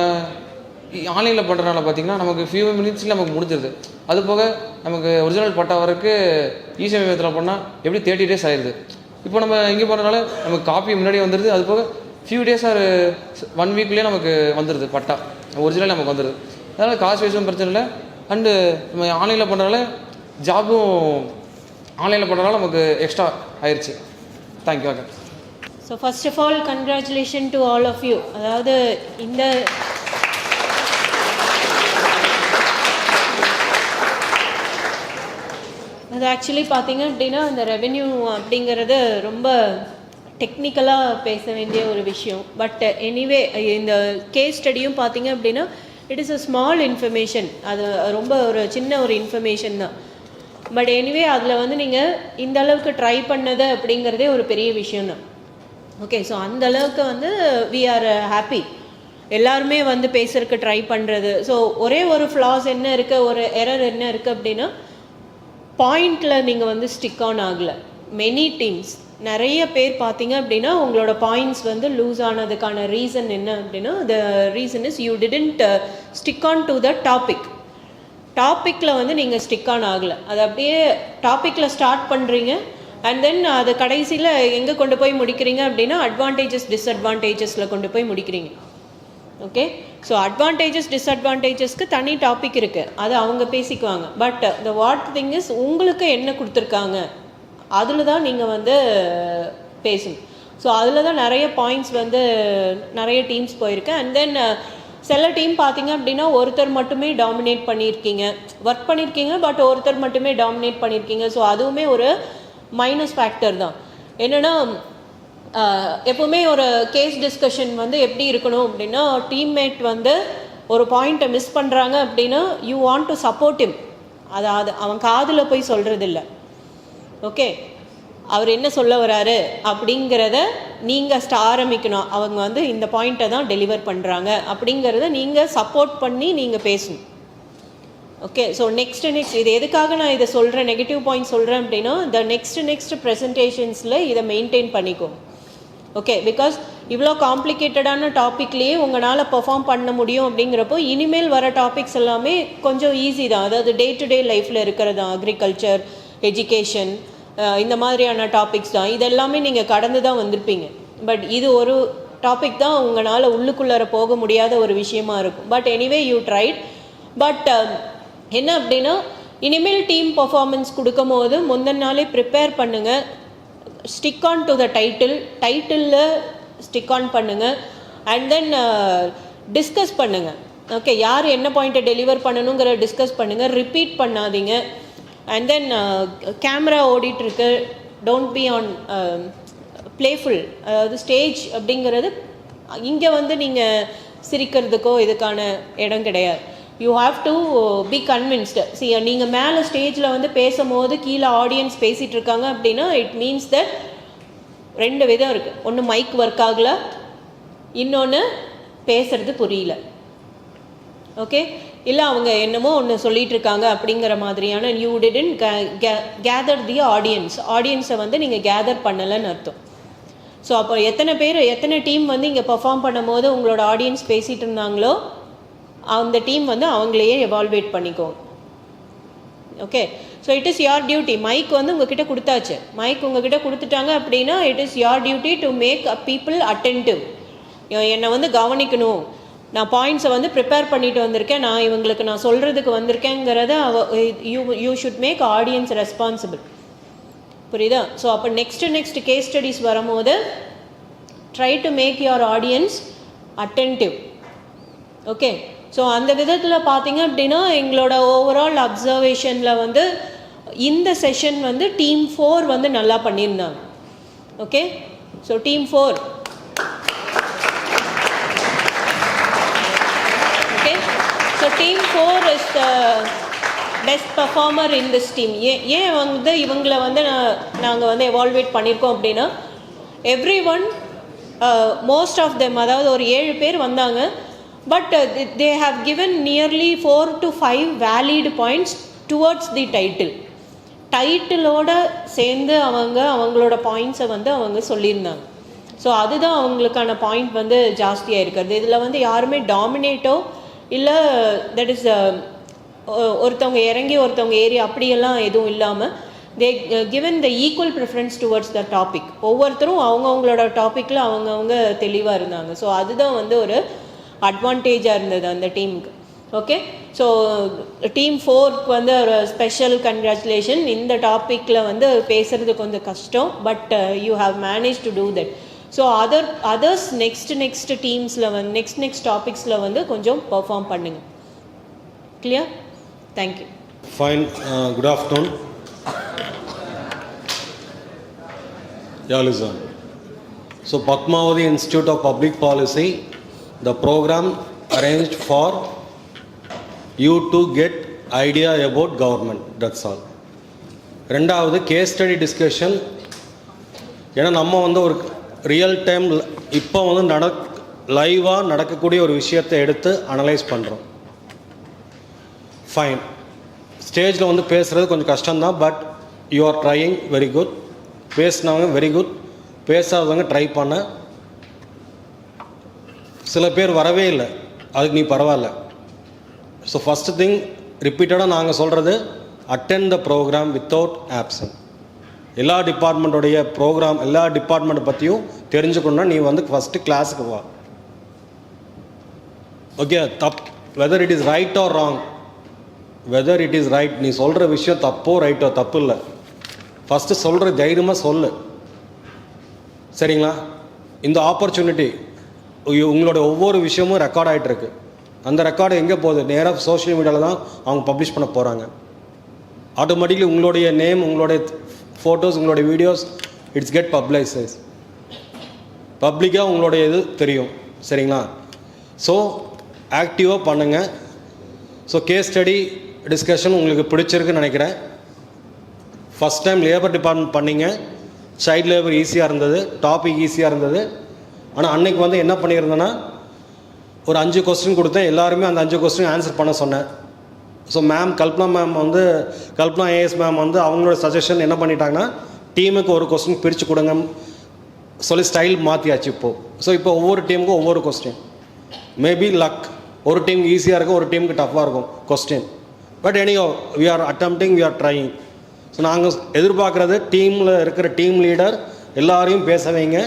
ஆன்லைனில் பண்ணுறதுனால பார்த்திங்கன்னா நமக்கு ஃபியூ மினிட்ஸில் நமக்கு முடிஞ்சிருது. அது போக நமக்கு ஒரிஜினல் பட்டா வரைக்கு இ-சேவை மையத்தில் பண்ணால் எப்படி 30 days ஆயிடுது. இப்போ நம்ம இங்கே பண்ணுறதுனால நமக்கு காப்பி முன்னாடியே வந்துடுது. அது போக ஃபியூ டேஸ் ஆர் 1 weekலேயே நமக்கு வந்துடுது பட்டா, ஒரிஜினல் நமக்கு வந்துடுது. அதனால் காசு வேஸ்ட்டும் பிரச்சனை இல்லை. அண்டு நம்ம ஆன்லைனில் பண்ணுறதுனால ஜாபும் ஆன்லைனில் பண்ணுறதுனால நமக்கு எக்ஸ்ட்ரா ஆயிடுச்சு. Thank you. So first of all congratulation to all of you. அதாவது இந்த அது ஆக்சுவலி பார்த்தீங்க அப்படின்னா இந்த ரெவென்யூ அப்படிங்கிறது ரொம்ப டெக்னிக்கலாக பேச வேண்டிய ஒரு விஷயம். பட் எனிவே இந்த கேஸ் ஸ்டடியும் பார்த்தீங்க அப்படின்னா it is a small information. அது ரொம்ப ஒரு சின்ன ஒரு இன்ஃபர்மேஷன் தான். பட் எனிவே அதில் வந்து நீங்கள் இந்த அளவுக்கு ட்ரை பண்ணது அப்படிங்கிறதே ஒரு பெரிய விஷயம்தான். ஓகே, ஸோ அந்த அளவுக்கு வந்து வி ஆர் ஹாப்பி. எல்லாருமே வந்து பேசுறதுக்கு ட்ரை பண்ணுறது. ஸோ ஒரே ஒரு ஃப்ளாஸ் என்ன இருக்குது, ஒரு எரர் என்ன இருக்குது அப்படின்னா பாயிண்டில் நீங்கள் வந்து ஸ்டிக் ஆன் ஆகலை. மெனி டீம்ஸ் நிறைய பேர் பார்த்தீங்க அப்படின்னா உங்களோட பாயிண்ட்ஸ் வந்து லூஸ் ஆனதுக்கான ரீசன் என்ன அப்படின்னா the reason is you didn't stick on to த டாப்பிக்கில் வந்து நீங்கள் ஸ்டிக் ஆன் ஆகலை. அது அப்படியே டாப்பிக்கில் ஸ்டார்ட் பண்ணுறீங்க அண்ட் தென் அது கடைசியில் எங்கே கொண்டு போய் முடிக்கிறீங்க அப்படின்னா அட்வான்டேஜஸ் டிஸ்அட்வான்டேஜஸில் கொண்டு போய் முடிக்கிறீங்க. ஓகே, ஸோ அட்வான்டேஜஸ் டிஸ்அட்வான்டேஜஸ்க்கு தனி டாபிக் இருக்குது, அது அவங்க பேசிக்குவாங்க. But the what thing is உங்களுக்கு என்ன கொடுத்துருக்காங்க அதில் தான் நீங்கள் வந்து பேசணும். ஸோ அதில் தான் நிறைய பாயிண்ட்ஸ் வந்து நிறைய டீம்ஸ் போயிருக்கு. அண்ட் தென் சில டீம் பார்த்தீங்க அப்படின்னா ஒருத்தர் மட்டுமே டாமினேட் பண்ணியிருக்கீங்க, ஒர்க் பண்ணியிருக்கீங்க, பட் ஒருத்தர் மட்டுமே டாமினேட் பண்ணியிருக்கீங்க. ஸோ அதுவுமே ஒரு மைனஸ் ஃபேக்டர் தான். என்னென்னா எப்போவுமே ஒரு கேஸ் டிஸ்கஷன் வந்து எப்படி இருக்கணும் அப்படின்னா டீம்மேட் வந்து ஒரு பாயிண்ட்டை மிஸ் பண்ணுறாங்க அப்படின்னா you want to support him. அது அவன் காதில் போய் சொல்கிறதில்ல. ஓகே, அவர் என்ன சொல்ல வராரு அப்படிங்கிறத நீங்கள் ஆரம்பிக்கணும். அவங்க வந்து இந்த பாயிண்ட்டை தான் டெலிவர் பண்ணுறாங்க அப்படிங்கிறத நீங்கள் சப்போர்ட் பண்ணி நீங்கள் பேசணும். ஓகே, ஸோ நெக்ஸ்ட் இது எதுக்காக நான் இதை சொல்கிறேன், நெகட்டிவ் பாயிண்ட் சொல்கிறேன் அப்படின்னா இந்த நெக்ஸ்ட் ப்ரெசன்டேஷன்ஸில் இதை மெயின்டைன் பண்ணிக்கோங்க. ஓகே, பிகாஸ் இவ்வளோ காம்ப்ளிகேட்டடான டாப்பிக்லேயே உங்களால் பெர்ஃபார்ம் பண்ண முடியும் அப்படிங்கிறப்போ இனிமேல் வர டாபிக்ஸ் எல்லாமே கொஞ்சம் ஈஸி தான். அதாவது டே டு டே லைஃப்பில் இருக்கிறது தான். அக்ரிகல்ச்சர், எஜுகேஷன், இந்த மாதிரியான டாபிக்ஸ் தான். இதெல்லாமே நீங்கள் கடந்து தான் வந்திருப்பீங்க. பட் இது ஒரு டாபிக் தான் உங்களால் உள்ளுக்குள்ளார போக முடியாத ஒரு விஷயமா இருக்கும். But anyway you tried. But என்ன அப்படின்னா, இனிமேல் டீம் பர்ஃபார்மன்ஸ் கொடுக்கும் போது முந்தின நாளே ப்ரிப்பேர் பண்ணுங்கள். ஸ்டிக் ஆன் டு த டைட்டிலில் ஸ்டிக் ஆன் பண்ணுங்கள். அண்ட் தென் டிஸ்கஸ் பண்ணுங்கள். ஓகே, யார் என்ன பாயிண்ட்டை டெலிவர் பண்ணணுங்கிற டிஸ்கஸ் பண்ணுங்கள். ரிப்பீட் பண்ணாதீங்க. அண்ட் தென் கேமரா ஓடிட்டுருக்கு, டோன்ட் பி ஆன் பிளேஃபுல். அதாவது ஸ்டேஜ் அப்படிங்கிறது இங்கே வந்து நீங்கள் சிரிக்கிறதுக்கோ இதுக்கான இடம் கிடையாது. You have to be convinced. நீங்கள் மேலே ஸ்டேஜில் வந்து பேசும்போது கீழே ஆடியன்ஸ் பேசிகிட்டு இருக்காங்க அப்படின்னா இட் மீன்ஸ் தட் 2 விதம் இருக்குது. ஒன்று மைக் ஒர்க் ஆகலை, இன்னொன்று பேசுறது புரியல. ஓகே, இல்லை அவங்க என்னமோ ஒன்று சொல்லிட்டு இருக்காங்க அப்படிங்கிற மாதிரியான யூ டிடன்ட் கேதர் தி ஆடியன்ஸை வந்து நீங்கள் கேதர் பண்ணலைன்னு அர்த்தம். ஸோ அப்போ எத்தனை டீம் வந்து இங்கே பெர்ஃபார்ம் பண்ணும் போது உங்களோட ஆடியன்ஸ் பேசிகிட்டு இருந்தாங்களோ அந்த டீம் வந்து அவங்களையே எவால்வேட் பண்ணிக்கோங்க. Okay, so it is your duty. Mic வந்து உங்ககிட்ட கொடுத்தாச்சு, மைக் உங்ககிட்ட கொடுத்துட்டாங்க அப்படின்னா it is your duty to make people attentive. என்னை வந்து கவனிக்கணும், நான் பாயிண்ட்ஸை வந்து ப்ரிப்பேர் பண்ணிட்டு வந்திருக்கேன், நான் இவங்களுக்கு நான் சொல்கிறதுக்கு வந்திருக்கேங்கிறத you should make audience responsible. புரியுதா? ஸோ அப்போ நெக்ஸ்ட் கேஸ் ஸ்டடீஸ் வரும்போது try to make your audience attentive. Okay, so அந்த விதத்தில் பார்த்தீங்க அப்படின்னா எங்களோட ஓவரால் அப்சர்வேஷனில் வந்து இந்த செஷன் வந்து டீம் 4 வந்து நல்லா பண்ணியிருந்தாங்க. Okay, so team 4 So team 4 is the best performer in this team. ஏன் வந்து இவங்களை வந்து நாங்கள் வந்து எவால்வேட் பண்ணியிருக்கோம் அப்படின்னா every one most of them, அதாவது ஒரு 7 பேர் வந்தாங்க. But they have given nearly 4 to 5 valid points towards the டைட்டிலோட சேர்ந்து அவங்களோட பாயிண்ட்ஸை வந்து அவங்க சொல்லியிருந்தாங்க. ஸோ அதுதான் அவங்களுக்கான பாயிண்ட் வந்து ஜாஸ்தியாக இருக்கிறது. இதில் வந்து யாருமே டாமினேட்டோ இல்லை தட் இஸ் ஒருத்தவங்க இறங்கி ஒருத்தவங்க ஏறி அப்படியெல்லாம் எதுவும் இல்லாமல் தே given the equal preference towards the topic. ஒவ்வொருத்தரும் அவங்கவுங்களோட டாப்பிக்கில் அவங்கவுங்க தெளிவாக இருந்தாங்க. ஸோ அதுதான் வந்து ஒரு அட்வான்டேஜாக இருந்தது அந்த டீமுக்கு. ஓகே, ஸோ டீம் 4க்கு வந்து ஒரு ஸ்பெஷல் கங்க்ராச்சுலேஷன். இந்த டாப்பிக்கில் வந்து பேசுகிறது கொஞ்சம் கஷ்டம், but you have manage to do that. So others next டீம்ஸில் வந்து நெக்ஸ்ட் டாபிக்ஸில் வந்து கொஞ்சம் பர்ஃபார்ம் பண்ணுங்கள். Clear? Thank you. Fine. Good afternoon. Yalizan. So Padmavati Institute of Public Policy, the program arranged for you to get idea about government. That's all. ரெண்டாவது case study discussion. ஏன்னா நம்ம வந்து ஒரு ரியல் டைம் இப்போ வந்து லைவாக நடக்கக்கூடிய ஒரு விஷயத்தை எடுத்து அனலைஸ் பண்ணுறோம். ஃபைன். ஸ்டேஜில் வந்து பேசுகிறது கொஞ்சம் கஷ்டம்தான், but you are trying very good. பேசினவங்க வெரி குட், பேசாதவங்க ட்ரை பண்ண. சில பேர் வரவே இல்லை, அதுக்கு நீ பரவாயில்ல. ஸோ ஃபஸ்ட்டு திங் ரிப்பீட்டடாக நாங்கள் சொல்கிறது அட்டெண்ட் த ப்ரோக்ராம் வித்தவுட் ஆப்சன்ட். எல்லா டிபார்ட்மெண்ட்டோடைய ப்ரோக்ராம் எல்லா டிபார்ட்மெண்ட்டை பற்றியும் தெரிஞ்சுக்கணுன்னா நீ வந்து ஃபஸ்ட்டு கிளாஸுக்கு வா. Okay, whether it is right or wrong, whether it is right, நீ சொல்கிற விஷயம் தப்போ ரைட்டோ தப்பு இல்லை, ஃபஸ்ட்டு சொல்கிற தைரியமாக சொல்லு. சரிங்களா? இந்த ஆப்பர்ச்சுனிட்டி உங்களோட ஒவ்வொரு விஷயமும் ரெக்கார்ட் ஆகிட்டுருக்கு. அந்த ரெக்கார்டு எங்கே போகுது? நேராக சோஷியல் மீடியாவில் தான் அவங்க பப்ளிஷ் பண்ண போகிறாங்க. ஆட்டோமேட்டிக்லி உங்களுடைய நேம், உங்களுடைய ஃபோட்டோஸ், உங்களுடைய வீடியோஸ் இட்ஸ் கெட் பப்ளைசைஸ். பப்ளிக்காக உங்களுடைய இது தெரியும். சரிங்களா? ஸோ ஆக்டிவாக பண்ணுங்கள். ஸோ கேஸ் ஸ்டடி டிஸ்கஷன் உங்களுக்கு பிடிச்சிருக்குன்னு நினைக்கிறேன். ஃபஸ்ட் டைம் லேபர் டிபார்ட்மெண்ட் பண்ணிங்க, சைல்டு லேபர் ஈஸியாக இருந்தது, டாபிக் ஈஸியாக இருந்தது. ஆனால் அன்றைக்கி வந்து என்ன பண்ணியிருந்தேன்னா ஒரு 5 கொஸ்டின் கொடுத்தேன், எல்லாருமே அந்த 5 கொஸ்டின் ஆன்சர் பண்ண சொன்னேன். So ma'am Kalpana as ma'am வந்து அவங்களோட சஜஷன் என்ன பண்ணிட்டாங்கன்னா டீமுக்கு ஒரு கொஸ்டின் பிரித்து கொடுங்க சொல்லி ஸ்டைல் மாற்றியாச்சு இப்போது. ஸோ இப்போ ஒவ்வொரு டீமுக்கும் ஒவ்வொரு கொஸ்டின். மேபி லக், ஒரு டீமுக்கு ஈஸியாக இருக்கும், ஒரு டீமுக்கு டஃப்பாக இருக்கும் question. But anyhow we are attempting, we are trying. So நாங்கள் எதிர்பார்க்குறது டீமில் இருக்கிற டீம் லீடர் எல்லாரையும் பேச வைங்க.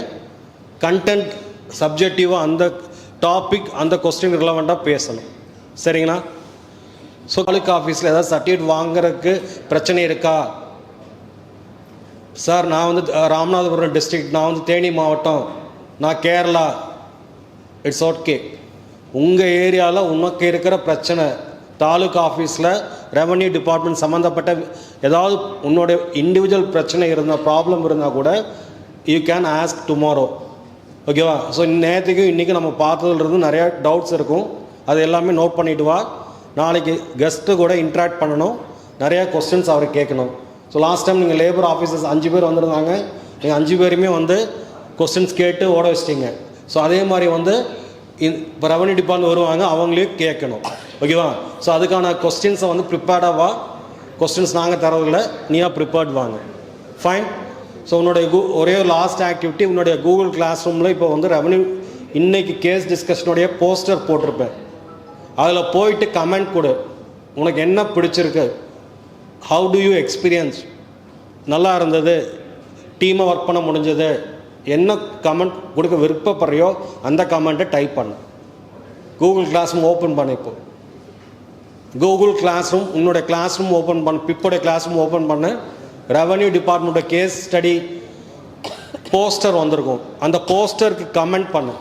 கண்டென்ட் சப்ஜெக்டிவாக அந்த டாபிக் அந்த கொஸ்டின் ரிலவெண்ட்டாக பேசணும். சரிங்களா? ஸோ தாலுக்கா ஆஃபீஸில் ஏதாவது சர்டிஃபிகேட் வாங்குறதுக்கு பிரச்சனை இருக்கா? சார் நான் வந்து ராமநாதபுரம் டிஸ்ட்ரிக்ட், நான் வந்து தேனி மாவட்டம், நான் கேரளா, இட்ஸ் ஓகே. உங்கள் ஏரியாவில் உனக்கு இருக்கிற பிரச்சனை தாலுக்கா ஆஃபீஸில் ரெவன்யூ டிபார்ட்மெண்ட் சம்மந்தப்பட்ட ஏதாவது உன்னோட இண்டிவிஜுவல் பிரச்சனை இருந்தால் ப்ராப்ளம் இருந்தால் கூட யூ கேன் ஆஸ்க் டுமாரோ. ஓகேவா? ஸோ நேற்றுக்கும் இன்றைக்கும் நம்ம பார்த்ததுலேருந்து நிறையா டவுட்ஸ் இருக்கும். அது எல்லாமே நோட் பண்ணிவிட்டு வா. நாளைக்கு கெஸ்ட்டு கூட இன்ட்ராக்ட் பண்ணணும், நிறையா கொஸ்டின்ஸ் அவரை கேட்கணும். ஸோ லாஸ்ட் டைம் நீங்கள் லேபர் ஆஃபீஸர்ஸ் 5 பேர் வந்திருந்தாங்க, நீங்கள் 5 பேருமே வந்து கொஸ்டின்ஸ் கேட்டு ஓட வச்சிட்டிங்க. ஸோ அதே மாதிரி வந்து இப்போ ரெவன்யூ டிபார்ட்மெண்ட் வருவாங்க, அவங்களையும் கேட்கணும். ஓகேவா? ஸோ அதுக்கான கொஸ்டின்ஸை வந்து ப்ரிப்பேர்டாக வா. கொஸ்டின்ஸ் நாங்கள் தரதில்லை, நீயா ப்ரிப்பேர்ட் வாங்க. ஃபைன். ஸோ உன்னுடைய ஒரே ஒரு லாஸ்ட் ஆக்டிவிட்டி, உன்னுடைய கூகுள் கிளாஸ் ரூமில் இப்போ வந்து ரெவன்யூ இன்றைக்கி கேஸ் டிஸ்கஷனுடைய போஸ்டர் போட்டிருப்பேன். அதில் போயிட்டு கமெண்ட் கொடு. உனக்கு என்ன பிடிச்சிருக்கு, ஹவு டு யூ எக்ஸ்பீரியன்ஸ், நல்லா இருந்தது, டீமாக ஒர்க் பண்ண முடிஞ்சது, என்ன கமெண்ட் கொடுக்க விருப்பப்படுறியோ அந்த கமெண்ட்டை டைப் பண்ணு. கூகுள் கிளாஸ் ரூம் ஓப்பன் பண்ணு. இப்போ கூகுள் கிளாஸ் ரூம், உன்னோட கிளாஸ் ரூம் ஓப்பன் பண்ணு, பிப்போடைய கிளாஸ் ரூம் ஓப்பன் பண்ணு. ரெவன்யூ டிபார்ட்மெண்ட்டோட கேஸ் ஸ்டடி போஸ்டர் வந்திருக்கும், அந்த போஸ்டருக்கு கமெண்ட் பண்ணு.